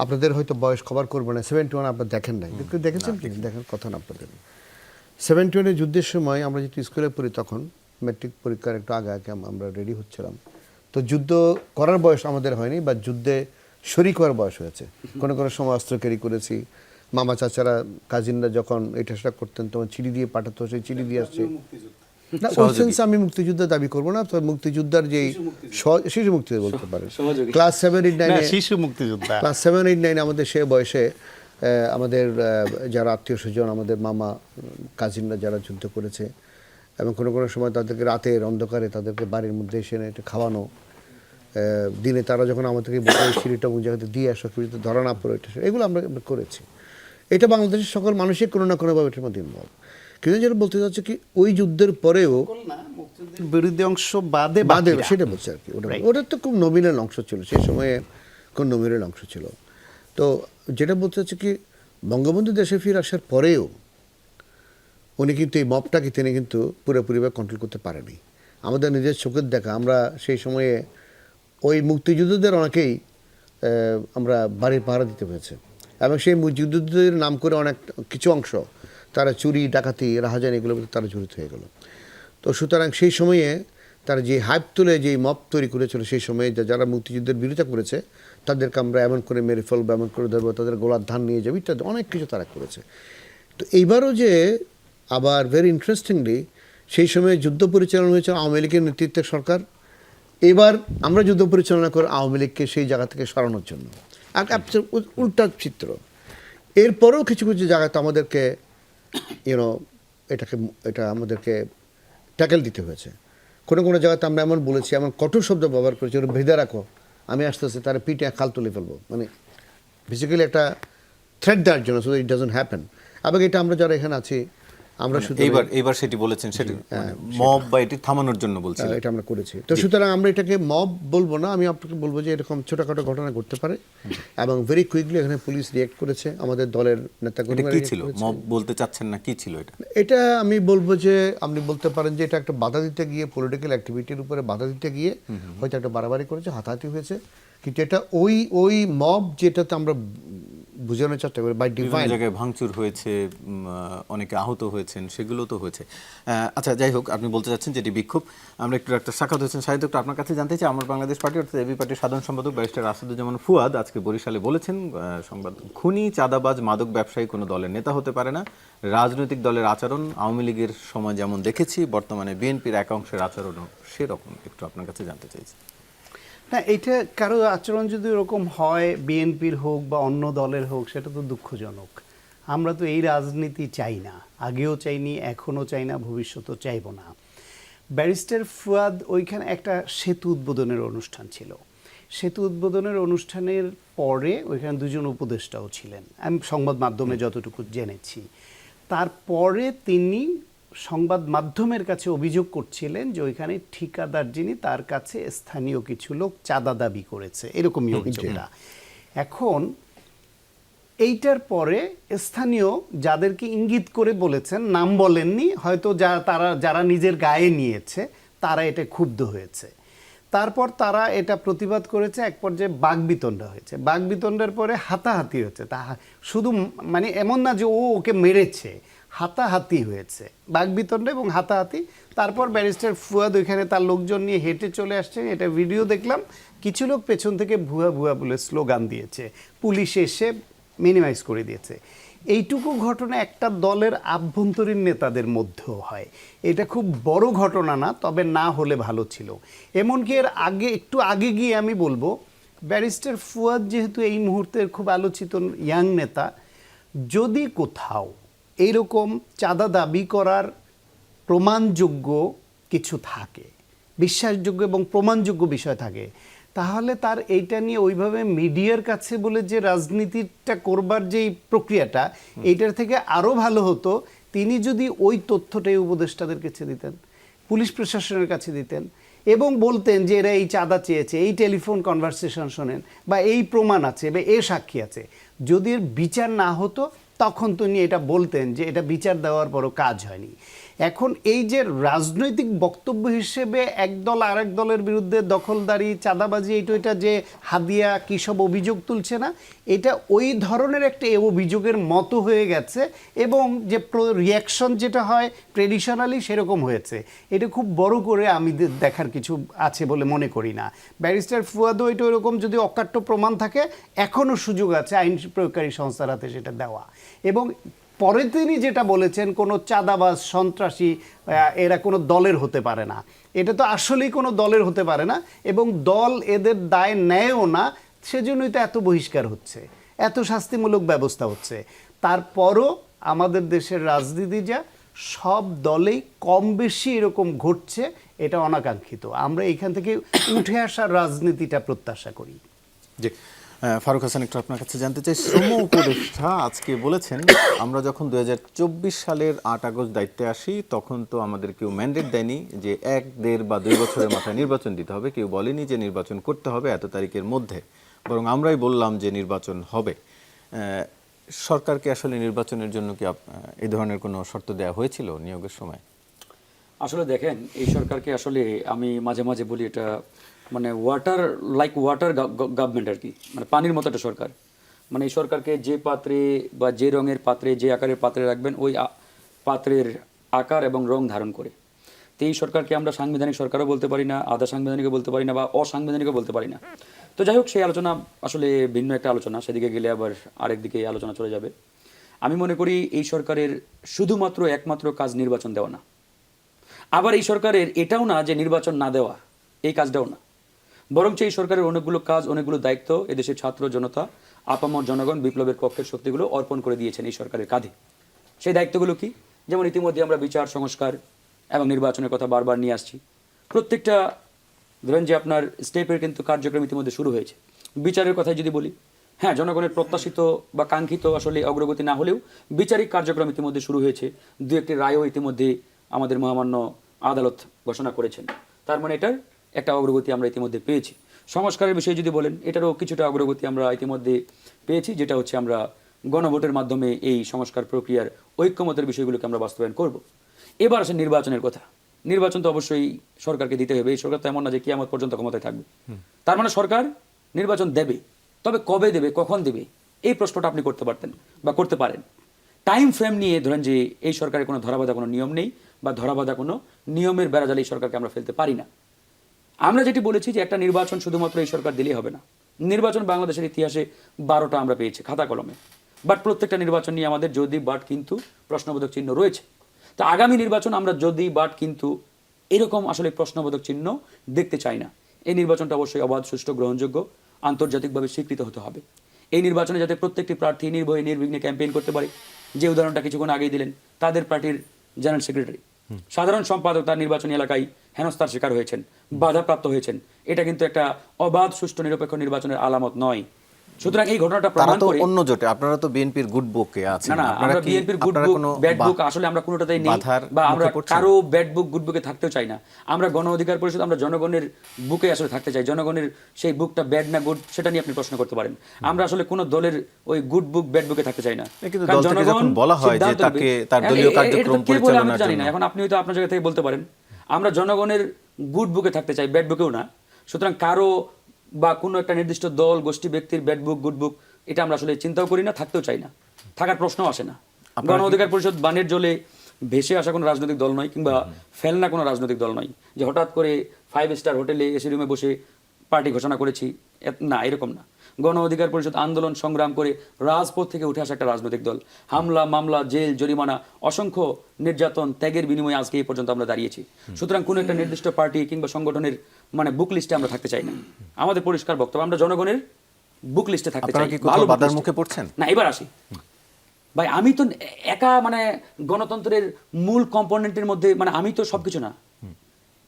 S2: আপনাদের হয়তো বয়স কভার করবে না, 71 আপনারা দেখেন নাই, দেখেছেন কি দেখেন কথা না আপনাদের। 71 যুদ্ধের সময় আমরা যেহেতু স্কুলে পড়ি, তখন ম্যাট্রিক পরীক্ষার একটু আগে আগে আমরা রেডি হচ্ছিলাম, তো যুদ্ধ করার বয়স আমাদের হয়নি, বা যুদ্ধে শরিক হওয়ার বয়স হয়েছে। কোনো সময় অস্ত্র ক্যারি করেছি, মামা চাচারা কাজিনরা যখন এটা সেটা করতেন তখন চিঠি দিয়ে পাঠাতো, সেই চিঠি দিয়ে আসছে না। ওই সেন্সে আমি মুক্তিযুদ্ধ দাবি করবো না, তো মুক্তিযোদ্ধার যেই শিশু মুক্তিযুদ্ধ বলতে পারে, ক্লাস 7, 8, 9
S4: শিশু মুক্তিযোদ্ধা,
S2: ক্লাস 7, 8, 9 আমাদের সে বয়সে আমাদের যারা আত্মীয় স্বজন, আমাদের মামা কাজিনরা যারা যুদ্ধ করেছে, এবং কোনো সময় তাদেরকে রাতের অন্ধকারে তাদেরকে বাড়ির মধ্যে এসে এটা খাওয়ানো, দিনে তারা যখন আমাদেরকে বলে সিঁড়িটা কোন জায়গাতে দিয়ে আসো, কিন্তু ধরা না পড়ে, এগুলো আমরা করেছি। এটা বাংলাদেশের সকল মানুষই কোনো না কোনোভাবে এটার মধ্যে ইনভলভ। কিন্তু যেটা বলতে চাচ্ছে কি ওই যুদ্ধের পরেও
S4: বিরোধী অংশ বাদে
S2: সেটা বলছে আর কি, ওটা তো খুব নমিনাল অংশ ছিল সেই সময়ে, কোন নমিনাল অংশ ছিল। তো যেটা বলতে চাচ্ছে কি বঙ্গবন্ধু দেশে ফিরে আসার পরেও উনি কিন্তু এই মবটাকে তিনি কিন্তু পুরোপুরিভাবে কন্ট্রোল করতে পারেনি। আমাদের নিজের চোখের দেখা, আমরা সেই সময়ে ওই মুক্তিযুদ্ধদের অনেকেই আমরা বাড়ির পাহারা দিতে হয়েছে, এবং সেই মুক্তিযুদ্ধদের নাম করে অনেক কিছু অংশ তারা চুরি, ডাকাতি, রাহাজানি এগুলোর মধ্যে তারা জড়িত হয়ে গেল। তো সুতরাং সেই সময়ে তারা যে হাইপ তুলে যে মব তৈরি করেছিল, সেই সময়ে যারা মুক্তিযুদ্ধের বিরোধিতা করেছে তাদেরকে আমরা এমন করে মেরে ফেলবো, এমন করে ধরবো, তাদের গোলার ধান নিয়ে যাবো ইত্যাদি অনেক কিছু তারা করেছে। তো এইবারও যে আবার ভেরি ইন্টারেস্টিংলি সেই সময় যুদ্ধ পরিচালনা হয়েছে আওয়ামী লীগের নেতৃত্বের সরকার, এবার আমরা যুদ্ধ পরিচালনা করে আওয়ামী লীগকে সেই জায়গা থেকে সরানোর জন্য, আর উল্টা চিত্র। এরপরেও কিছু কিছু জায়গাতে আমাদেরকে এটা আমাদেরকে ট্যাকেল দিতে হয়েছে। কোনো জায়গাতে আমরা এমন বলেছি, এমন কঠোর শব্দ ব্যবহার করেছি, ওরা ভেদে রাখো, আমি আস্তে আস্তে তারা পিঠে খাল তুলে ফেলবো, মানে বেসিক্যালি একটা থ্রেট দেওয়ার জন্য, সো ইট ডাজন্ট হ্যাপেন। এবং এটা আমরা যারা এখানে আছি আমরা শুধু
S1: এইবার সেটি বলেছেন, সেটি মব বা এটি থামানোর জন্য বলছেন,
S2: এটা আমরা করেছি। তো সুতরাং আমরা এটাকে মব বলবো না, আমি আপনাকে বলবো যে এরকম ছোটখাটো ঘটনা ঘটতে পারে, এবং ভেরি কুইকলি এখানে পুলিশ রিয়েক্ট করেছে, আমাদের দলের নেতাকর্মীরা।
S1: কি ছিল মব বলতে চাচ্ছেন না, কি ছিল এটা?
S2: এটা আমি বলবো যে আপনি বলতে পারেন যে এটা একটা বাধা দিতে গিয়ে, পলিটিক্যাল অ্যাক্টিভিটির উপরে বাধা দিতে গিয়ে হয়তো একটা বাড়াবাড়ি করেছে, হাতাহাতি হয়েছে, কিন্তু এটা ওই মব যেটাতে আমরা বোঝানোর চেষ্টা করি বাই ডিভাইন
S1: জায়গায় ভাঙচুর হয়েছে, অনেকে আহত হয়েছেন, সেগুলো তো হয়েছে। আচ্ছা, যাই হোক, আপনি বলতে চাচ্ছেন যেটি বিক্ষোভ। আমরা একটু একটা সাক্ষাৎ হয়েছেন সাহিত্য, একটু আপনার কাছে জানতে চাই। আমার বাংলাদেশ পার্টি অর্থাৎ এবি পার্টির সাধারণ সম্পাদক ব্যারিস্টার আসাদুজ্জামান ফুয়াদ আজকে বরিশালে বলেছেন, সংবাদ খুনি, চাঁদাবাজ, মাদক ব্যবসায়ী কোনো দলের নেতা হতে পারে না। রাজনৈতিক দলের আচরণ আওয়ামী লীগের সময় যেমন দেখেছি, বর্তমানে বিএনপির এক অংশের আচরণও সেরকম। একটু আপনার কাছে জানতে চাইছি।
S4: না, এটা কারো আচরণ যদি এরকম হয়, বিএনপির হোক বা অন্য দলের হোক, সেটা তো দুঃখজনক। আমরা তো এই রাজনীতি চাই না, আগেও চাইনি, এখনও চাই না, ভবিষ্যতেও চাইব না। ব্যারিস্টার ফুয়াদ ওইখানে একটা সেতু উদ্বোধনের অনুষ্ঠান ছিল, সেতু উদ্বোধনের অনুষ্ঠানের পরে ওইখানে দুজন উপদেষ্টাও ছিলেন, আমি সংবাদ মাধ্যমে যতটুকু জেনেছি। তারপরে তিনি সংবাদ মাধ্যমের কাছে অভিযোগ করছিলেন যে ওইখানে ঠিকাদার যিনি তার কাছে স্থানীয় কিছু লোক চাঁদা দাবি করেছে, এরকমই অভিযোগটা। এখন এইটার পরে স্থানীয় যাদেরকে ইঙ্গিত করে বলেছেন, নাম বলেননি, হয়তো যারা নিজের গায়ে নিয়েছে তারা এটা ক্ষুব্ধ হয়েছে। তারপর তারা এটা প্রতিবাদ করেছে, এক পর্যায়ে বাকবিতণ্ডা হয়েছে। বাকবিতণ্ডার পরে হাতাহাতি হয়েছে। শুধু মানে এমন না যে ওকে মেরেছে, হাতাহাতি হয়েছে, বাকবিতণ্ডা এবং হাতাহাতি। তারপর ব্যারিস্টার ফুয়াদ ওইখানে তার লোকজন নিয়ে হেঁটে চলে আসছেন, এটা ভিডিও দেখলাম। কিছু লোক পেছন থেকে ভুয়া ভুয়া বলে স্লোগান দিয়েছে, পুলিশ এসে মিনিমাইজ করে দিয়েছে। এইটুকু ঘটনা একটা দলের আভ্যন্তরীণ নেতাদের মধ্যেও হয়, এটা খুব বড় ঘটনা না, তবে না হলে ভালো ছিল। এমনকি এর আগে একটু আগে গিয়ে আমি বলবো, ব্যারিস্টার ফুয়াদ যেহেতু এই মুহূর্তের খুব আলোচিত ইয়াং নেতা, যদি কোথাও এইরকম চাঁদা দাবি করার প্রমাণযোগ্য কিছু থাকে, বিশ্বাসযোগ্য এবং প্রমাণযোগ্য বিষয় থাকে, তাহলে তার এইটা নিয়ে ওইভাবে মিডিয়ার কাছে বলে যে রাজনীতিটা করবার যেই প্রক্রিয়াটা, এইটার থেকে আরও ভালো হতো তিনি যদি ওই তথ্যটাই উপদেষ্টাদের কাছে দিতেন, পুলিশ প্রশাসনের কাছে দিতেন, এবং বলতেন যে এরা এই চাঁদা চেয়েছে, এই টেলিফোন কনভারসেশন শোনেন, বা এই প্রমাণ আছে, বা এ সাক্ষী আছে। যদি এর বিচার না হতো তখন তিনি এটা বলতেন যে এটা বিচার দেওয়ার পরও কাজ হয়নি। এখন এই যে রাজনৈতিক বক্তব্য হিসেবে একদল আরেক দলের বিরুদ্ধে দখলদারি, চাঁদাবাজি, এটা যে হাদিয়া কী সব অভিযোগ তুলছে না, এটা ওই ধরনের একটা অভিযোগের মতো হয়ে গেছে, এবং যে রিয়াকশন যেটা হয় ট্রেডিশনালি সেরকম হয়েছে। এটা খুব বড় করে আমি দেখার কিছু আছে বলে মনে করি না। ব্যারিস্টার ফুয়াদও এটা ওইরকম যদি অকাট্য প্রমাণ থাকে, এখনও সুযোগ আছে আইন প্রয়োগকারী সংস্থার হাতে সেটা দেওয়া। এবং পরে তিনি যেটা বলেছেন, কোনো চাঁদাবাজ, সন্ত্রাসী এরা কোনো দলের হতে পারে না, এটা তো আসলেই কোনো দলের হতে পারে না, এবং দল এদের দায় নেয়ও না, সেজন্যই তো এত বহিষ্কার হচ্ছে, এত শাস্তিমূলক ব্যবস্থা হচ্ছে। তারপরও আমাদের দেশের রাজনীতি যা, সব দলেই কম বেশি এরকম ঘটছে, এটা অনাকাঙ্ক্ষিত। আমরা এখান থেকে উঠে আসার রাজনীতিটা প্রত্যাশা করি।
S1: জি, ফারুক হাসান, একটু আপনার কাছে জানতে চাই, শ্রম উপদেষ্টা আজকে বলেছেন আমরা যখন 2024 সালের 8 আগস্ট দায়িত্বে আসি তখন তো আমাদের কেউ ম্যান্ডেট দেয়নি যে 1, 1.5 বা 2 বছরের মাথায় নির্বাচন দিতে হবে, কেউ বলেনি যে নির্বাচন করতে হবে এত তারিখের মধ্যে, বরং আমরাই বললাম যে নির্বাচন হবে। সরকারকে আসলে নির্বাচনের জন্য কি এই ধরনের কোনো শর্ত দেওয়া হয়েছিল নিয়োগের সময়?
S3: আসলে দেখেন, এই সরকারকে আসলে আমি মাঝে মাঝে বলি এটা মানে ওয়াটার গভর্নমেন্ট আর কি, মানে পানির মতো একটা সরকার। মানে এই সরকারকে যে পাত্রে বা যে রঙের পাত্রে, যে আকারের পাত্রে রাখবেন, ওই পাত্রের আকার এবং রং ধারণ করে। তো এই সরকারকে আমরা সাংবিধানিক সরকারও বলতে পারি না, আধা সাংবিধানিকও বলতে পারি না, বা অসাংবিধানিকও বলতে পারি না। তো যাই হোক, সেই আলোচনা আসলে ভিন্ন একটা আলোচনা, সেদিকে গেলে আবার আরেক দিকে আলোচনা চলে যাবে। আমি মনে করি এই সরকারের শুধুমাত্র একমাত্র কাজ নির্বাচন দেওয়া না, আবার এই সরকারের এটাও না যে নির্বাচন না দেওয়া, এই কাজটাও না, বরঞ্চ এই সরকারের অনেকগুলো কাজ, অনেকগুলো দায়িত্ব এদেশের ছাত্র জনতা, আপামর জনগণ, বিপ্লবের পক্ষের শক্তিগুলো অর্পণ করে দিয়েছেন এই সরকারের কাঁধে। সেই দায়িত্বগুলো কি? যেমন ইতিমধ্যে আমরা বিচার সংস্কার এবং নির্বাচনের কথা বারবার নিয়ে আসছি। প্রত্যেকটা ধরেন যে আপনার স্টেপের কিন্তু কার্যক্রম ইতিমধ্যে শুরু হয়েছে। বিচারের কথাই যদি বলি, হ্যাঁ, জনগণের প্রত্যাশিত বা কাঙ্ক্ষিত আসলে অগ্রগতি না হলেও বিচারিক কার্যক্রম ইতিমধ্যে শুরু হয়েছে। 2-1টি রায়ও ইতিমধ্যে আমাদের মহামান্য আদালত ঘোষণা করেছেন। তার মানে এটার একটা অগ্রগতি আমরা ইতিমধ্যে পেয়েছি। সংস্কারের বিষয়ে যদি বলেন, এটারও কিছুটা অগ্রগতি আমরা ইতিমধ্যে পেয়েছি, যেটা হচ্ছে আমরা গণভোটের মাধ্যমে এই সংস্কার প্রক্রিয়ার ঐক্যমতের বিষয়গুলোকে আমরা বাস্তবায়ন করব। এবার আসে নির্বাচনের কথা। নির্বাচন তো অবশ্যই সরকারকে দিতে হবে। এই সরকার তো এমন না যে কিয়ামত পর্যন্ত ক্ষমতায় থাকবে। তার মানে সরকার নির্বাচন দেবে, তবে কবে দেবে, কখন দেবে, এই প্রশ্নটা আপনি করতে পারতেন বা করতে পারেন। টাইম ফ্রেম নিয়ে ধরেন যে এই সরকারের কোনো ধরাবাঁধা কোনো নিয়ম নেই, বা ধরাবাঁধা কোনো নিয়মের বেড়াজালে এই সরকারকে আমরা ফেলতে পারি না। আমরা যেটি বলেছি যে একটা নির্বাচন শুধুমাত্র এই সরকার দিলেই হবে না। নির্বাচন বাংলাদেশের ইতিহাসে 12টা আমরা পেয়েছি খাতা কলমে, বাট প্রত্যেকটা নির্বাচন নিয়ে আমাদের যদি বাট কিন্তু প্রশ্নবোধক চিহ্ন রয়েছে। তা আগামী নির্বাচন আমরা যদি বাট কিন্তু এরকম আসলে প্রশ্নবোধক চিহ্ন দেখতে চাই না। এই নির্বাচনটা অবশ্যই অবাধ, সুষ্ঠু, গ্রহণযোগ্য, আন্তর্জাতিকভাবে স্বীকৃত হতে হবে। এই নির্বাচনে যাতে প্রত্যেকটি প্রার্থী নির্ভয়ে নির্বিঘ্নে ক্যাম্পেইন করতে পারে, যে উদাহরণটা কিছুক্ষণ আগেই দিলেন, তাদের পার্টির জেনারেল সেক্রেটারি, সাধারণ সম্পাদক তার নির্বাচনী এলাকায় হেনস্থার শিকার হয়েছেন, বাধাপ্রাপ্ত হয়েছেন, এটা কিন্তু একটা অবাধ সুষ্ঠু নিরপেক্ষ নির্বাচনের আলামত নয়। সুতরাং এই ঘটনাটা
S1: তারা
S3: প্রমাণ
S1: তো
S3: করে
S1: অন্য জোটে, আপনারা তো বিএনপির গুড বুকে আছেন।
S3: না না,
S1: আপনারা
S3: আমরা
S1: কি
S3: বিএনপির গুড
S1: আপনারা
S3: বুক
S1: কোনো
S3: ব্যাড বুক আসলে আমরা কোনোটাতেই নেই,
S1: বাধার
S3: বা আমরা
S1: মুখে পড়ছেন?
S3: কারো ব্যাড বুক গুড বুকে থাকতেও চাই না। আমরা গণ অধিকার পরিষদ, আমরা জনগণের বুকে আসলে থাকতে চাই। জনগণের সেই বুকটা ব্যাড না গুড সেটা নিয়ে আপনি প্রশ্ন করতে পারেন। আমরা আসলে কোনো দলের ওই গুড বুক ব্যাড বুকে থাকতে চাই না।
S1: কিন্তু
S3: কারণ
S1: দল থেকে যখন বলা হয় যে
S3: সিদ্ধান্ত
S1: তাকে
S3: নেবে।
S1: তার দলীয়
S3: এটা তো
S1: কার্যক্রম
S3: কে বলে আমি
S1: পরিচালনার
S3: জানি না,
S1: জন্য।
S3: এখন আপনি হয়তো আপনার জায়গা থেকে বলতে পারেন। আমরা জনগণের গুড বুকে থাকতে চাই, ব্যাড বুকেও না। সুতরাং কারো বা কোনো একটা নির্দিষ্ট দল গোষ্ঠী ব্যক্তির ব্যাড বুক গুড বুক এটা আমরা আসলে চিন্তাও করি না, থাকতেও চাই না, থাকার প্রশ্নও আসে না। গণ অধিকার পরিষদ বানের জলে ভেসে আসা কোনো রাজনৈতিক দল নয়, কিংবা ফেলনা কোনো রাজনৈতিক দল নয় যে হঠাৎ করে 5 স্টার হোটেলে এসি রুমে বসে পার্টি ঘোষণা করেছি, না, এরকম না। গণ অধিকার পরিষদ আন্দোলন সংগ্রাম করে রাজপথ থেকে উঠে আসা একটা রাজনৈতিক দল। হামলা, মামলা, জেল, জরিমানা, অসংখ্য নির্যাতন, ত্যাগের বিনিময়ে আজকে এই পর্যন্ত আমরা দাঁড়িয়েছি। সুতরাং কোনো একটা নির্দিষ্ট পার্টি কিংবা সংগঠনের মানে বুক লিস্টে আমরা থাকতে চাই না। আমাদের পরিষ্কার বক্তব্য, আমরা জনগণের বুক লিস্টে থাকতে চাই।
S1: আপনারা কি কোথাও
S3: book
S1: বাধার
S3: list এ।
S1: মুখে পড়ছেন?
S3: না, এবার আসি ভাই, আমি তো একা মানে গণতন্ত্রের মূল কম্পোনেন্টের মধ্যে, মানে আমি তো সবকিছু না।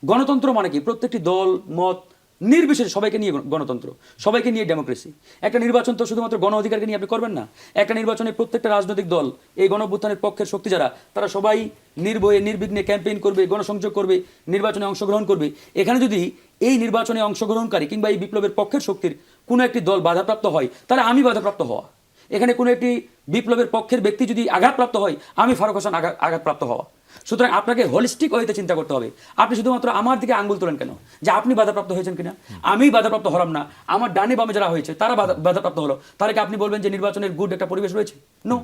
S3: গণতন্ত্র মানে কি? প্রত্যেকটি দল মত নির্বিশেষে সবাইকে নিয়ে গণতন্ত্র, সবাইকে নিয়ে ডেমোক্রেসি। একটা নির্বাচন তো শুধুমাত্র গণ অধিকারকে নিয়ে আপনি করবেন না। একটা নির্বাচনে প্রত্যেকটা রাজনৈতিক দল, এই গণঅভ্যুত্থানের পক্ষের শক্তি যারা, তারা সবাই নির্ভয়ে নির্বিঘ্নে ক্যাম্পেইন করবে, গণসংযোগ করবে, নির্বাচনে অংশগ্রহণ করবে। এখানে যদি এই নির্বাচনে অংশগ্রহণকারী কিংবা এই বিপ্লবের পক্ষের শক্তির কোনো একটি দল বাধাপ্রাপ্ত হয়, তাহলে আমি বাধাপ্রাপ্ত হওয়া। এখানে কোনো একটি বিপ্লবের পক্ষের ব্যক্তি যদি আঘাতপ্রাপ্ত হয়, আমি ফারুক হাসান আঘাতপ্রাপ্ত হওয়া। সুতরাং আপনাকে হোলিস্টিক ওয়েতে চিন্তা করতে হবে। আপনি শুধুমাত্র আমার দিকে আঙ্গুল তোলেন কেন যে আপনি বাধাপ্রাপ্ত হয়েছেন কিনা? আমি বাধাপ্রাপ্ত হলাম না, আমার ডানে বামে যারা হয়েছে তারা বাধাপ্রাপ্ত হলো, তাহলে কি আপনি বলবেন যে নির্বাচনের গুড একটা পরিবেশ রয়েছে? নো।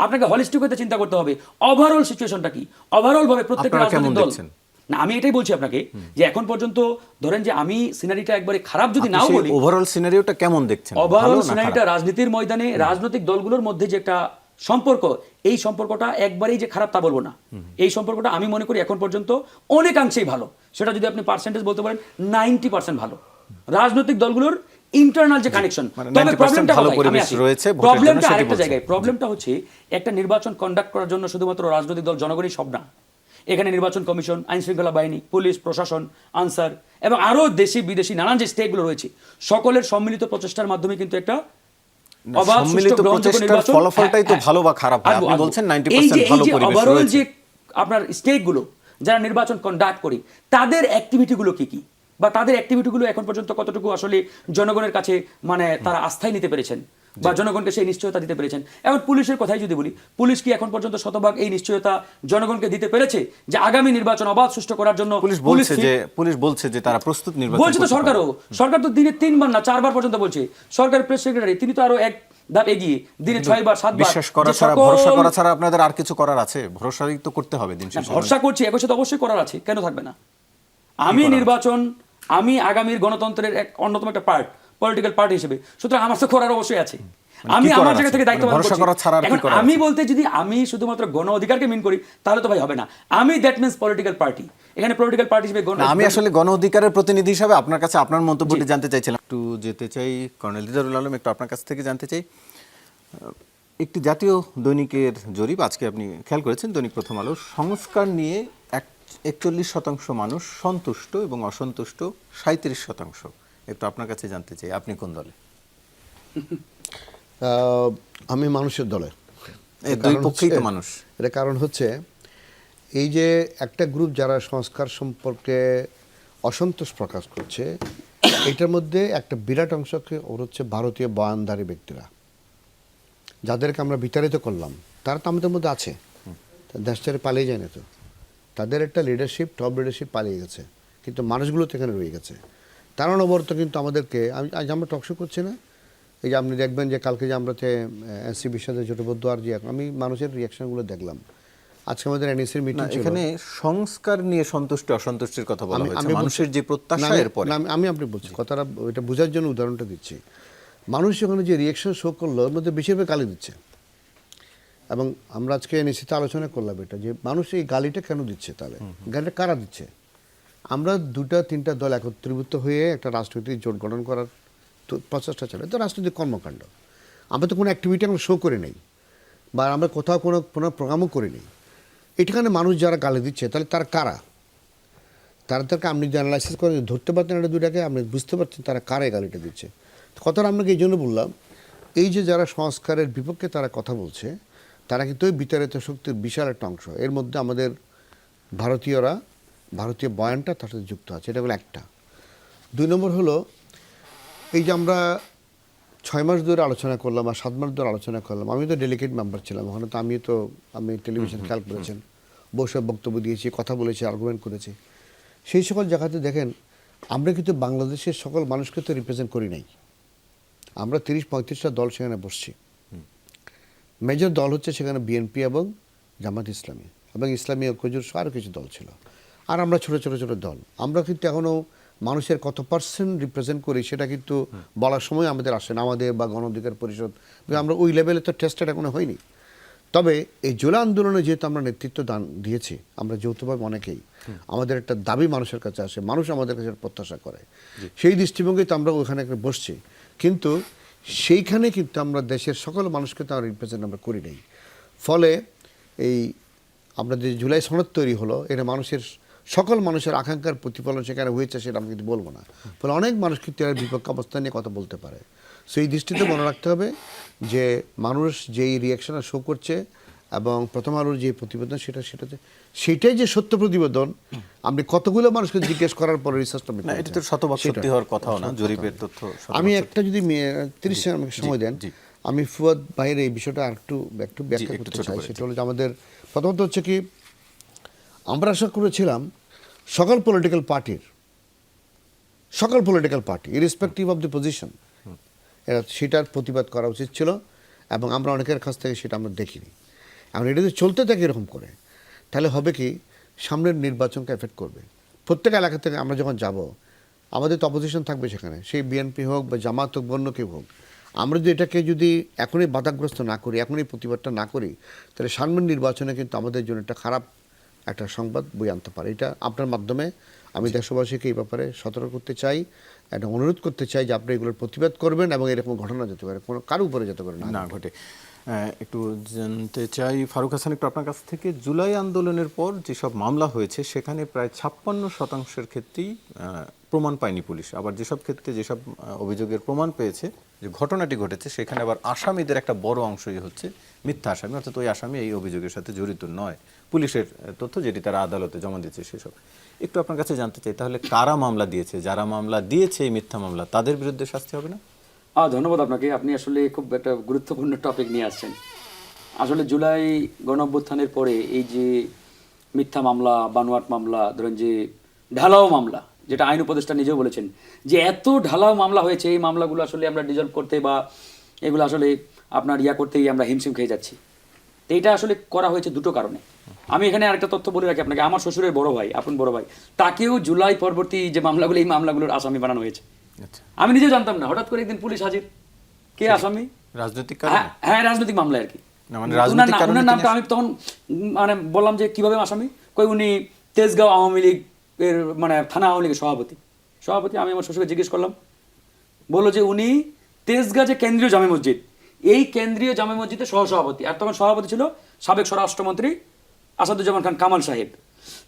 S3: আপনাকে হোলিস্টিক ওয়েতে চিন্তা করতে হবে। ওভারঅল সিচুয়েশনটা কি, ওভারঅল ভাবে প্রত্যেকটা
S1: আপনারা কেমন
S3: রাজনৈতিক দল।
S1: দেখছেন?
S3: না, আমি এটাই বলছি আপনাকে যে এখন পর্যন্ত ধরেন যে আমি সিনারিটা একবারে খারাপ যদি নাও বলি,
S1: ওভারঅল সিনারিওটা কেমন দেখছেন?
S3: ওভারঅল
S1: ভালো না
S3: সিনারিটা
S1: খারাপ?
S3: রাজনীতির ময়দানে রাজনৈতিক দলগুলোর মধ্যে যে একটা সম্পর্ক, এই সম্পর্কটা একবারেই যে খারাপ তা বলবো না। এই সম্পর্কটা আমি মনে করি এখন পর্যন্ত অনেকাংশেই ভালো। সেটা যদি আপনি পার্সেন্টেজ বলতে পারেন 90% ভালো। রাজনৈতিক দলগুলোর ইন্টারনাল যে কানেকশন।
S1: মানে
S3: তবে
S1: 90%
S3: প্রবলেমটা
S1: ভালো
S3: কোথায়?
S1: পরিবেশ
S3: আমি আসি।
S1: রয়েছে, ভোটের জন্য
S3: প্রবলেমটা
S1: সেটি
S3: আরেকটা
S1: বলছেন।
S3: জায়গায়। প্রবলেমটা হচ্ছে একটা নির্বাচন কন্ডাক্ট করার জন্য শুধুমাত্র রাজনৈতিক দল, জনগণই সব না। এখানে নির্বাচন কমিশন, আইন শৃঙ্খলা বাহিনী, পুলিশ প্রশাসন, আনসার এবং আরো দেশি বিদেশি নানান যে স্টেকগুলো রয়েছে, সকলের সম্মিলিত প্রচেষ্টার মাধ্যমে কিন্তু একটা
S1: না,
S3: অবাধ,
S1: সম্মিলিত
S3: সুষ্ঠু, গ্রহণযোগ্য
S1: প্রচেষ্টার
S3: নির্বাচন।
S1: ফলাফলটাই তো
S3: হ্যাঁ,
S1: ভালো বা খারাপ হয়।
S3: আসবো,
S1: আপনি
S3: আসবো।
S1: বলছেন
S3: এই
S1: 90%
S3: যে
S1: ভালো পরিবেশ
S3: ওভারঅল
S1: রয়েছে।
S3: যে আপনার স্টেকগুলো যারা নির্বাচন কন্ডাক্ট করি, তাদের অ্যাক্টিভিটিগুলো কি কি, বা তাদের অ্যাক্টিভিটিগুলো এখন পর্যন্ত কতটুকু আসলে জনগণের কাছে মানে তারা আস্থায় নিতে পেরেছেন বা জনগণকে সেই নিশ্চয়তা দিতে পেরেছেন। এখন পুলিশের কথাই যদি বলি, পুলিশ কি এখন পর্যন্ত শতভাগ এই নিশ্চয়তা জনগণকে দিতে পেরেছে যে আগামী নির্বাচন অবাধ সুষ্ঠু করার জন্য
S1: পুলিশ বলছে যে তারা প্রস্তুত নির্বাচন
S3: বলছে তো
S1: করতে পারে।
S3: সরকার তো দিনে 3 বার না 4 বার পর্যন্ত বলছে। সরকারের প্রেস সেক্রেটারি তিনি তো আরো এক ধাপ এগিয়ে দিনে 6 বার 7 বার।
S1: বিশ্বাস করা
S3: যে
S1: ছাড়া,
S3: সকল-
S1: ভরসা করা ছাড়া আপনাদের আর কিছু করার আছে? ভরসাই তো করতে হবে দিন
S3: না,
S1: শেষে।
S3: ভরসা করছি, একই সাথে অবশ্যই করার আছে, কেন থাকবে না? আমি নির্বাচন, আমি আগামীর গণতন্ত্রের এক অন্যতম একটা পার্ট, পলিটিক্যাল পার্টি হিসেবে, সুতরাং আমার তো করার অবশ্যই আছে। আমি
S1: কি
S3: আমার
S1: করার
S3: জায়গা
S1: আছে?
S3: থেকে দায়িত্ব
S1: মানে
S3: পালন
S1: ভরসা
S3: করছি।
S1: করা ছাড়া আর কি
S3: এখন
S1: করার
S3: আমি
S1: আছে?
S3: বলতে যদি আমি শুধুমাত্র গণ অধিকারকে মিন করি তাহলে তো ভাই হবে না। আমি দ্যাট মিন্স পলিটিক্যাল পার্টি। এখানে পলিটিক্যাল পার্টি হিসেবে
S1: না, আমি আসলে গণ অধিকারের প্রতিনিধি হিসাবে আপনার কাছে আপনার মন্তব্যটি জানতে চাইছিলাম। একটু যেতে চাই কর্নেল দিদারুল আলম, একটু আপনার কাছ থেকে জানতে চাই। একটি জাতীয় দৈনিকের জরিপ আজকে আপনি খেয়াল করেছেন, দৈনিক প্রথম আলো, সংস্কার নিয়ে 41% মানুষ সন্তুষ্ট এবং অসন্তুষ্ট 37%। একটু আপনার কাছে জানতে চাই, আপনি কোন দলে?
S2: আমি মানুষের দলে।
S1: এই দুই পক্ষেই তো মানুষ।
S2: এটা কারণ হচ্ছে এই যে একটা গ্রুপ যারা সংস্কার সম্পর্কে অসন্তোষ প্রকাশ করছে, এটার মধ্যে একটা বিরাট অংশকে ওর হচ্ছে ভারতীয় বয়ানধারী ব্যক্তিরা, যাদেরকে আমরা বিতাড়িত করলাম, তারা তো আমাদের মধ্যে আছে। দেশ ছেড়ে পালিয়ে যায় না তো। তাদের একটা লিডারশিপ, টপ লিডারশিপ পালিয়ে গেছে, কিন্তু মানুষগুলো তো এখানে রয়ে গেছে। তারা অনবরত কিন্তু আমাদেরকে, আজ আমরা টকশো করছি না, এই যে আপনি দেখবেন যে কালকে যে আমরা এনসিপির সাথে জোটবদ্ধ, আর যে আমি মানুষের রিয়াকশনগুলো দেখলাম, আজকে আমাদের এনএসির মিটিং ছিল।
S1: এখানে সংস্কার নিয়ে সন্তুষ্টি অসন্তুষ্টির কথা বলা হয়েছে, মানুষের যে প্রত্যাশা এর পরে।
S2: আমি আপনি বলছি কথাটা, এটা বোঝার জন্য উদাহরণটা দিচ্ছি। মানুষ ওখানে যে রিয়াকশন শো করলো, ওর মধ্যে বেশিরভাগ গালি দিচ্ছে। এবং আমরা আজকে এনএসিতে আলোচনা করলাম এটা, যে মানুষ এই গালিটা কেন দিচ্ছে, তাহলে গালিটা কারা দিচ্ছে? আমরা 2-3টা দল একত্রীভূত হয়ে একটা রাজনৈতিক জোট গঠন করার প্রচেষ্টা চলে, তো রাজনৈতিক কর্মকাণ্ড। আমরা তো কোনো অ্যাক্টিভিটি আমরা শো করে নেই, বা আমরা কোথাও কোনো প্রোগ্রামও করে নেই। এখানে মানুষ যারা গালি দিচ্ছে, তাহলে তারা কারা? তাদেরকে আপনি যে অ্যানালাইসিস করে ধরতে পারতেন এটা দুটাকে, আপনি বুঝতে পারছেন তারা কারে গালিটা দিচ্ছে। কথাটা আপনাকে এই জন্য বললাম, এই যে যারা সংস্কারের বিপক্ষে তারা কথা বলছে, তারা কিন্তু ওই বিতাড়িত শক্তির বিশাল একটা অংশ। এর মধ্যে আমাদের ভারতীয়রা, ভারতীয় বয়ানটা তার সাথে যুক্ত আছে, এটা হলো একটা। 2 নম্বর হলো, এই যে আমরা 6 মাস ধরে আলোচনা করলাম আর 7 মাস ধরে আলোচনা করলাম, আমি তো ডেলিগেট মেম্বার ছিলাম ওখানে, তো আমি টেলিভিশন খেয়াল করেছেন, বসে বক্তব্য দিয়েছি, কথা বলেছি, আর্গুমেন্ট করেছি। সেই সকল জায়গাতে দেখেন আমরা কিন্তু বাংলাদেশের সকল মানুষকে তো রিপ্রেজেন্ট করি নাই। আমরা 30-35টা দল সেখানে বসছি। মেজর দল হচ্ছে সেখানে বিএনপি এবং জামাত ইসলামী এবং ইসলামী ঐক্যজোট সহ আরও কিছু দল ছিল। আর আমরা ছোট ছোট ছোট দল, আমরা কিন্তু এখনও মানুষের কত পার্সেন্ট রিপ্রেজেন্ট করি সেটা কিন্তু বলার সময় আমাদের আসে না, আমাদের বা গণ অধিকার পরিষদ, আমরা ওই লেভেলে তো টেস্টেড এখনো হয়নি। তবে এই জুলাই আন্দোলনে যেহেতু আমরা নেতৃত্ব দান দিয়েছি, আমরা যৌথভাবে অনেকেই, আমাদের একটা দাবি মানুষের কাছে আসে, মানুষ আমাদের কাছে প্রত্যাশা করে, সেই দৃষ্টিভঙ্গিতে আমরা ওখানে বসছি। কিন্তু সেইখানে কিন্তু আমরা দেশের সকল মানুষকে তো আমরা রিপ্রেজেন্ট আমরা করি নাই। ফলে এই আমরা যে জুলাই সনদ তৈরি হলো, এটা মানুষের সকল মানুষের আকাঙ্ক্ষার প্রতিফলন সেখানে হয়েছে, সেটা আমি কিন্তু বলবো না। ফলে অনেক মানুষ কিন্তু এর বিপক্ষ অবস্থান নিয়ে কথা বলতে পারে। সেই দৃষ্টিতে মনে রাখতে হবে যে মানুষ যেই রিয়াকশন শো করছে এবং প্রথম আলোর যে প্রতিবেদন সেটাই যে সত্য প্রতিবেদন, আপনি কতগুলো মানুষকে জিজ্ঞেস করার পরে রিসার্চটা
S1: না, এটা তো শতভাগ সত্যি হওয়ার কথাও না, জরিপের তথ্য।
S2: আমি একটা যদি 30 সেকেন্ড আমাকে সময় দেন, আমি ফুয়াদ ভাইয়ের এই বিষয়টা একটু ব্যাখ্যা করতে চাই। সেটা হলো যে আমাদের প্রথমত হচ্ছে কি, আমরা আশা করেছিলাম সকল political party irrespective of the position সেটার প্রতিবাদ করা উচিত ছিল, এবং আমরা অনেকের কাছ থেকে সেটা আমরা দেখিনি। এখন এটা যদি চলতে থাকে এরকম করে, তাহলে হবে কি, সামনের নির্বাচনকে এফেক্ট করবে। প্রত্যেক এলাকা থেকে আমরা যখন যাব, আমাদের তো অপোজিশন থাকবে সেখানে, সেই বিএনপি হোক বা জামাত হোক, বন্য কেউ হোক। আমরা যদি এটাকে এখনই বাধাগ্রস্ত না করি, এখনই প্রতিবাদটা না করি, তাহলে সামনের নির্বাচনে কিন্তু আমাদের জন্য একটা খারাপ একটা সংবাদ বই আনতে পারে। এটা আপনার মাধ্যমে আমি দেশবাসীকে এই ব্যাপারে সতর্ক করতে চাই, একটা অনুরোধ করতে চাই যে আপনি এগুলোর প্রতিবাদ করবেন এবং এরকম ঘটনা যেতে পারে কোনো কারো উপরে যেতে পারে
S1: না ঘটে। একটু জানতে চাই ফারুক হাসান, একটু আপনার কাছ থেকে, জুলাই আন্দোলনের পর যেসব মামলা হয়েছে সেখানে প্রায় 56% ক্ষেত্রেই প্রমাণ পায়নি পুলিশ, আবার যেসব ক্ষেত্রে যেসব অভিযোগের প্রমাণ পেয়েছে যে ঘটনাটি ঘটেছে, সেখানে আবার আসামিদের একটা বড় অংশই হচ্ছে মিথ্যা আসামি, অর্থাৎ ওই আসামি এই অভিযোগের সাথে জড়িত নয়। পুলিশের তথ্য যেটি তারা আদালতে জমা দিয়েছে সেসব। একটু আপনার কাছে জানতে চাই, তাহলে কারা মামলা দিয়েছে? যারা মামলা দিয়েছে এই মিথ্যা মামলা, তাদের বিরুদ্ধে শাস্তি হবে না?
S3: ধন্যবাদ আপনাকে, আপনি আসলে খুব একটা গুরুত্বপূর্ণ টপিক নিয়ে আসছেন। আসলে জুলাই গণঅভ্যুত্থানের পরে এই যে মিথ্যা মামলা, বানোয়াট মামলা, ধরেন যে ঢালাও মামলা, যেটা আইন উপদেষ্টা নিজেও বলেছেন যে এত ঢালাও মামলা হয়েছে, এই মামলাগুলো আসলে আমরা ডিজলভ করতে বা এগুলো আসলে আপনার করতেই আমরা হিমশিম খেয়ে যাচ্ছি। তো এটা আসলে করা হয়েছে দুটো কারণে। আমি এখানে আরেকটা তথ্য বলে রাখি আপনাকে, আমার শ্বশুরের বড় ভাই, আপন বড় ভাই, তাকেও জুলাই পরবর্তী যে মামলাগুলো, এই মামলাগুলোর আসামি বানানো হয়েছে। আমি নিজে জানতাম না, হঠাৎ করে একদিন পুলিশ হাজির, কে আসামি?
S1: রাজনৈতিক কারণে?
S3: হ্যাঁ, রাজনৈতিক মামলা আর কি।
S1: ওনার
S3: নামটা আমি তখন বললাম যে কিভাবে আসামি, কই উনি তেজগাঁও আওয়ামী লীগের থানা আওয়ামী লীগের সভাপতি। আমি আমার শ্বশুরকে জিজ্ঞেস করলাম, বললো যে উনি তেজগাঁ যে কেন্দ্রীয় জামে মসজিদ, এই কেন্দ্রীয় জামে মসজিদের সহসভাপতি, আর তখন সভাপতি ছিল সাবেক স্বরাষ্ট্রমন্ত্রী আসাদুজ্জামান খান কামাল সাহেব।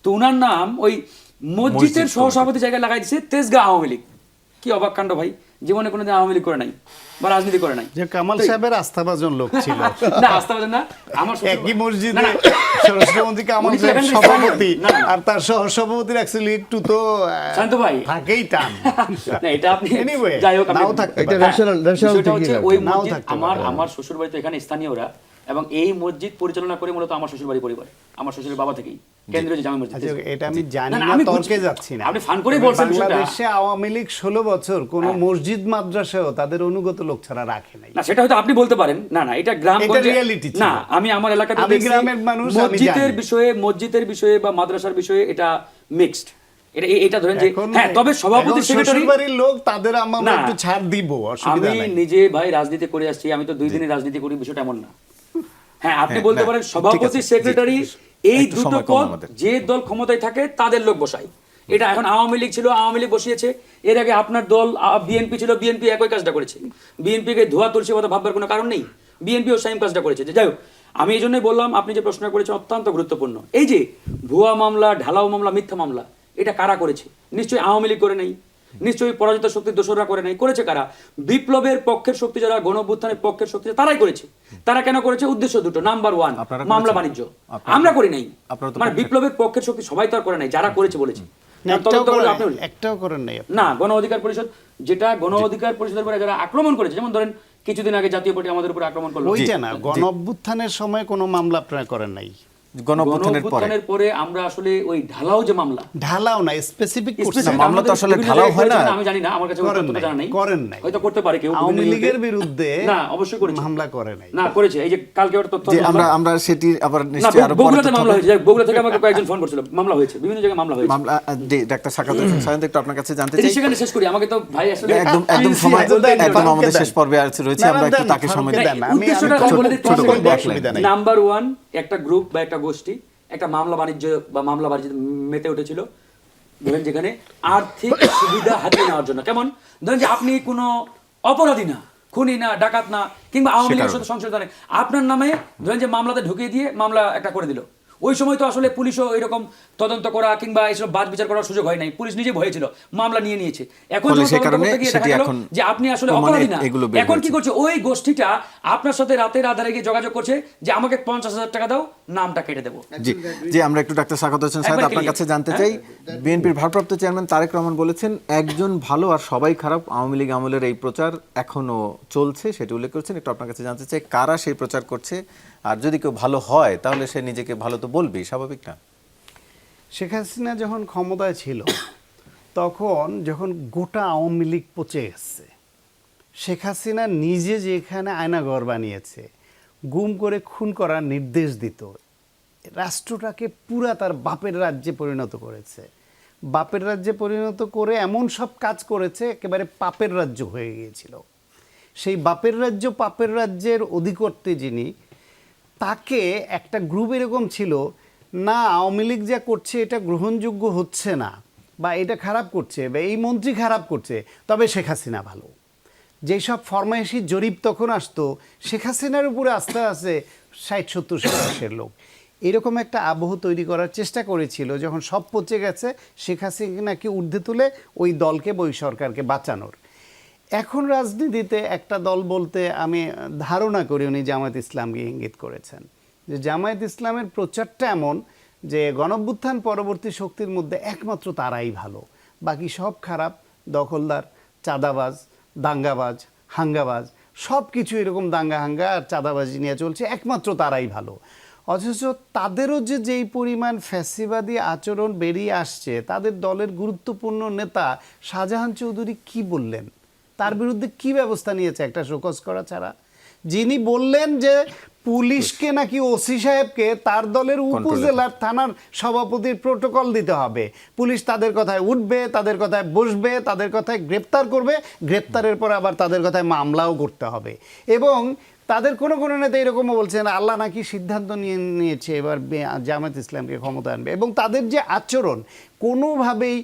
S3: তো উনার নাম ওই মসজিদের সহসভাপতি জায়গায় লাগাই দিচ্ছে তেজগাঁ আওয়ামী লীগ। কি অবাক কাণ্ড ভাই, জীবনে কোনোদিন আওয়ামী লীগ করে নাই বা রাজনীতি করে নাই।
S4: যে কামাল সাহেবের আস্থাভাজন লোক ছিল।
S3: না, আস্থাভাজন না, আমার
S4: একই মসজিদে স্বরাষ্ট্রমন্ত্রী কামাল সাহেব সভাপতি, আর তার সহসভাপতির অ্যাকচুয়ালি একটু তো
S3: শান্ত ভাই
S4: থাকেই টান।
S3: না, এটা আপনি
S4: এনিওয়ে
S3: যাই হোক,
S4: নাও থাকতে
S2: এটা
S3: বিষয়টা হচ্ছে ওই মসজিদ
S4: পারে।
S3: আমার শ্বশুর বাড়ি তো এখানে স্থানীয়রা, এবং এই মসজিদ পরিচালনা করে মূলত আমার শ্বশুর বাড়ি পরিবার, আমার শ্বশুরের বাবা থেকেই কেন্দ্রীয় যে জামে মসজিদ।
S4: এটা আমি জানি না, তর্কে যাচ্ছি না।
S3: আপনি ফান করে বলছেন বিষয়টা।
S4: বাংলাদেশে আওয়ামী লীগ 16 বছর কোন মসজিদ মাদ্রাসাও তাদের অনুগত লোক ছাড়া রাখে নাই।
S3: না, সেটা হয়তো আপনি বলতে পারেন, না এটা গ্রামগঞ্জে না, আমি আমার এলাকাতে
S4: আমি গ্রামের মানুষ,
S3: মসজিদের বিষয়ে বা মাদ্রাসার বিষয়ে এটা মিক্সড। এটা ধরেন যে হ্যাঁ, তবে সভাপতি সেক্রেটারি
S4: বাড়ির লোক তাদের আমরা একটু ছাড় দিব, অসুবিধা নাই।
S3: আমি নিজে ভাই রাজনীতি করে আসছি, আমি তো 2 দিনে রাজনীতি করি, বিষয়টা এমন না। হ্যাঁ, আপনি বলতে পারেন সভাপতি সেক্রেটারি এই দুটো পদ যে দল ক্ষমতায় থাকে তাদের লোক বসায়। এটা এখন আওয়ামী লীগ ছিল, আওয়ামী লীগ বসিয়েছে, এর আগে আপনার দল বিএনপি ছিল, বিএনপি একই কাজটা করেছে। বিএনপিকে ধোয়া তুলসী কথা ভাববার কোনো কারণ নেই, বিএনপিও সেম কাজটা করেছে। যাই হোক, আমি এই জন্যই বললাম, আপনি যে প্রশ্ন করেছেন অত্যন্ত গুরুত্বপূর্ণ। এই যে ভুয়া মামলা, ঢালাও মামলা, মিথ্যা মামলা, এটা কারা করেছে? নিশ্চয়ই আওয়ামী লীগ করে নাই, নিশ্চয়ই পরাজিত শক্তির দোসররা করে নাই। করেছে কারা? বিপ্লবের পক্ষের শক্তি যারা, গণ অভ্যুত্থানের পক্ষের শক্তি তারাই করেছে। তারা কেন করেছে? উদ্দেশ্য দুটো। নাম্বার 1,
S1: আপনারা
S3: মামলা
S1: করেছেন?
S3: বাণিজ্য।
S1: আপনারা
S3: আমরা করি নাই,
S1: আপনারা তো
S3: মানে
S1: পক্ষের।
S3: বিপ্লবের পক্ষের শক্তি সবাই তো আর করে নাই, যারা করেছে বলেছে।
S4: একটাও করেন নাই আপনি।
S3: না, গণ অধিকার পরিষদ, যেটা গণ অধিকার পরিষদের উপরে যারা আক্রমণ করেছে, যেমন ধরেন কিছুদিন আগে জাতীয় পার্টি আমাদের উপর আক্রমণ করলো।
S4: ওইটা না, গণ অভ্যুত্থানের সময় কোনো মামলা আপনারা করেন নাই।
S1: গণ অভ্যুত্থানের পরে
S3: গণঅভ্যুত্থানের পরে আমরা আসলে ওই ঢালাও যে মামলা,
S4: ঢালাও না, স্পেসিফিক করছেন।
S3: specific
S1: মামলা তো
S3: আমাদের
S1: আসলে
S3: বিভিন্ন
S1: ঢালাও
S3: জায়গায়
S1: হয় না।
S3: করেছে, আমি জানি না, আমার কাছে
S4: করেন
S3: তথ্য
S4: নাই,
S3: জানা নেই।
S4: করেন নাই।
S3: হয়তো করতে পারে কেউ।
S4: আওয়ামী
S3: বিভিন্ন
S4: লীগের
S3: ইউনিটে।
S4: বিরুদ্ধে
S3: না, অবশ্যই করেছে।
S4: মামলা করে নাই।
S3: না, করেছে। এই যে কালকে ওটা তথ্য
S1: যে
S3: মামলা-
S1: আমরা সেটি আবার
S3: না,
S1: নিশ্চয়ই আরো পরে
S3: বগুড়াতে
S1: তথ্য
S3: মামলা
S1: হবে।
S3: হয়েছে। বগুড়া থেকে আমাকে কয়েকজন ফোন করছিল, মামলা হয়েছে, বিভিন্ন জায়গায় মামলা হয়েছে।
S1: মামলা ডাক্তার সাকাত হোসেন সায়ন্ত, একটু আপনার কাছে জানতে
S3: এই যে
S1: চাই।
S3: সেখানে শেষ করি, আমাকে তো ভাই আসলে
S1: একদম সময়,
S4: দেন,
S1: একদম
S4: ফারুককে
S1: আমাদের
S4: দেন।
S1: শেষ পর্বে রয়েছে,
S4: না, না,
S1: আমরা একটু
S4: দেন,
S1: তাকে সময়
S4: ফারুককে
S1: দিই।
S4: দেন। আমি
S3: উদ্দেশ্যটা
S4: ছোট
S3: বলে
S4: করে
S3: দিই,
S1: ছোট করে
S3: তোমাকে
S1: দেখলেন।
S4: অসুবিধা নাই।
S3: নাম্বার 1, একটা গ্রুপ বা একটা গোষ্ঠী একটা মামলা বাণিজ্য বা মামলা বাণিজ্য মেতে উঠেছিল, ধরেন যেখানে আর্থিক সুবিধা হাতিয়ে নেওয়ার জন্য। কেমন? ধরেন যে আপনি কোনো অপরাধী না, খুনি না, ডাকাত না, কিংবা আওয়ামী লীগের সাথে সংশোধনে আপনার নামে ধরেন যে মামলাতে ঢুকিয়ে দিয়ে মামলা একটা করে দিল। ওই সময় তো আসলে পুলিশও এরকম তদন্ত করা কিংবা এইসব বাদ বিচার করার সুযোগ হয় নাই, পুলিশ নিজে ভয়েছিল, মামলা নিয়ে নিয়েছে। এখন
S1: ফলে
S3: যখন
S1: সে
S3: তদন্ত
S1: কারণে
S3: করতে গিয়ে দেখা
S1: সেটি
S3: গেল
S1: এখন
S3: যে আপনি আসলে
S1: প্রমাণে
S3: অপরাধী না।
S1: এগুলো বের
S3: এখন কি
S1: হয়েছে।
S3: করছে ওই গোষ্ঠীটা? আপনার সাথে রাতের আধারে গিয়ে যোগাযোগ করছে যে আমাকে 50,000 টাকা দাও, নামটা কেটে দেবো।
S1: জি আমরা একটু ডাক্তার সাকাত হোসেন সাহেব
S3: একবার
S1: আপনার
S3: clear।
S1: কাছে জানতে চাই। বিএনপির ভারপ্রাপ্ত চেয়ারম্যান তারেক রহমান বলেছেন একজন ভালো আর সবাই খারাপ। আওয়ামী লীগ আমলের এই প্রচার এখনো চলছে, সেটি উল্লেখ করেছেন। একটু আপনার কাছে জানতে চাই, কারা সেই প্রচার করছে? আর যদি কেউ ভালো হয় তাহলে সে নিজেকে ভালো তো বলবেই, স্বাভাবিক না?
S4: শেখ হাসিনা যখন ক্ষমতায় ছিল তখন যখন গোটা আওয়ামী লীগ পচে গেছে, শেখ হাসিনা নিজে যেখানে আয়নাঘর বানিয়েছে, গুম করে খুন করার নির্দেশ দিত, রাষ্ট্রটাকে পুরা তার বাপের রাজ্যে পরিণত করেছে। বাপের রাজ্যে পরিণত করে এমন সব কাজ করেছে একেবারে পাপের রাজ্য হয়ে গিয়েছিল। সেই বাপের রাজ্য, পাপের রাজ্যের অধিকর্তা যিনি, তাকে একটা গ্রুপ এরকম ছিল, না আওয়ামী লীগ যা করছে এটা গ্রহণযোগ্য হচ্ছে না, বা এটা খারাপ করছে, বা এই মন্ত্রী খারাপ করছে, তবে শেখ হাসিনা ভালো। যেসব ফরমাইশি জরিপ তখন আসতো, শেখ হাসিনার উপরে আস্থা আছে 60-70% লোক। এরকম একটা আবহ তৈরি করার চেষ্টা করেছিল, যখন সব পচে গেছে শেখ হাসিনাকে ঊর্ধ্বে তুলে ওই দলকে বা ওই সরকারকে বাঁচানোর। এখন রাজনীতিতে একটা দল বলতে আমি ধারণা করি উনি জামায়াত ইসলামকে ইঙ্গিত করেছেন, যে জামায়াত ইসলামের প্রচারটা এমন যে গণঅভ্যুত্থান পরবর্তী শক্তির মধ্যে একমাত্র তারাই ভালো, বাকি সব খারাপ, দখলদার, চাঁদাবাজ, দাঙ্গাবাজ, হাঙ্গাবাজ, সব কিছু এরকম দাঙ্গা হাঙ্গা আর চাঁদাবাজি নিয়ে চলছে, একমাত্র তারাই ভালো। অথচ তাদেরও যে যেই পরিমাণ ফ্যাসিবাদী আচরণ বেরিয়ে আসছে, তাদের দলের গুরুত্বপূর্ণ নেতা শাহজাহান চৌধুরী কি বললেন, তার বিরুদ্ধে কি ব্যবস্থা নিয়েছে একটা শোকজ করা ছাড়া? যিনি বললেন যে পুলিশকে নাকি ওসি সাহেবকে তার দলের উপজেলার থানার সভাপতির প্রোটোকল দিতে হবে, পুলিশ তাদের কথায় উঠবে, তাদের কথায় বসবে, তাদের কথায় গ্রেপ্তার করবে, গ্রেপ্তারের পর আবার তাদের কথায় মামলাও করতে হবে। এবং তাদের কোনো কোনো নেতা এরকমও বলছেন আল্লাহ নাকি সিদ্ধান্ত নিয়েছে এবার জামায়াত ইসলামকে ক্ষমতা আনবে। এবং তাদের যে আচরণ, কোনোভাবেই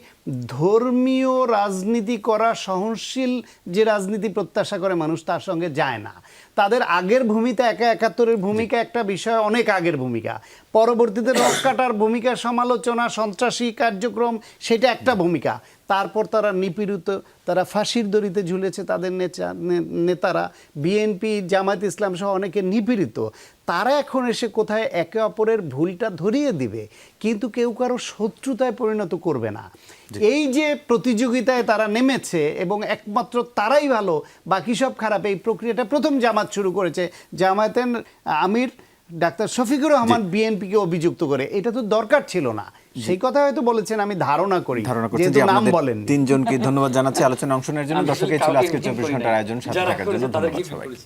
S4: ধর্মীয় রাজনীতি করা, সহনশীল যে রাজনীতি প্রত্যাশা করে মানুষ, তার সঙ্গে যায় না। তাদের আগের ভূমিকা, 71-এর ভূমিকা একটা বিষয়, অনেক আগের ভূমিকা, পরবর্তীতে রক কাটার ভূমিকা, সমালোচনা, সন্ত্রাসী কার্যক্রম, সেটা একটা ভূমিকা। তারপর তারা নিপীড়িত, তারা ফাঁসির দড়িতে ঝুলেছে, তাদের নেতারা, বিএনপি, জামায়াত ইসলাম সহ অনেকে নিপীড়িত। তারা এখন এসে কোথায় একে অপরের ভুলটা ধরিয়ে দিবে, কিন্তু কেউ কারো শত্রুতায় পরিণত করবে না। এই যে প্রতিযোগিতায় তারা নেমেছে এবং একমাত্র তারাই ভালো, বাকি সব খারাপ, এই প্রক্রিয়াটা প্রথম জামাত শুরু করেছে। জামায়াতের আমির ডাক্তার শফিকুর রহমান বিএনপিকে অভিযুক্ত করে, এটা তো দরকার ছিল না, সেই কথা হয়তো বলেছেন, আমি ধারণা করি, যেহেতু নাম বলেন।
S1: তিনজনকে ধন্যবাদ জানাচ্ছি আলোচনা অংশ নেওয়ার জন্য। দর্শক, এই ছিল আজকের 24 ঘন্টার আয়োজন। সাথে থাকার জন্য ধন্যবাদ সবাইকে।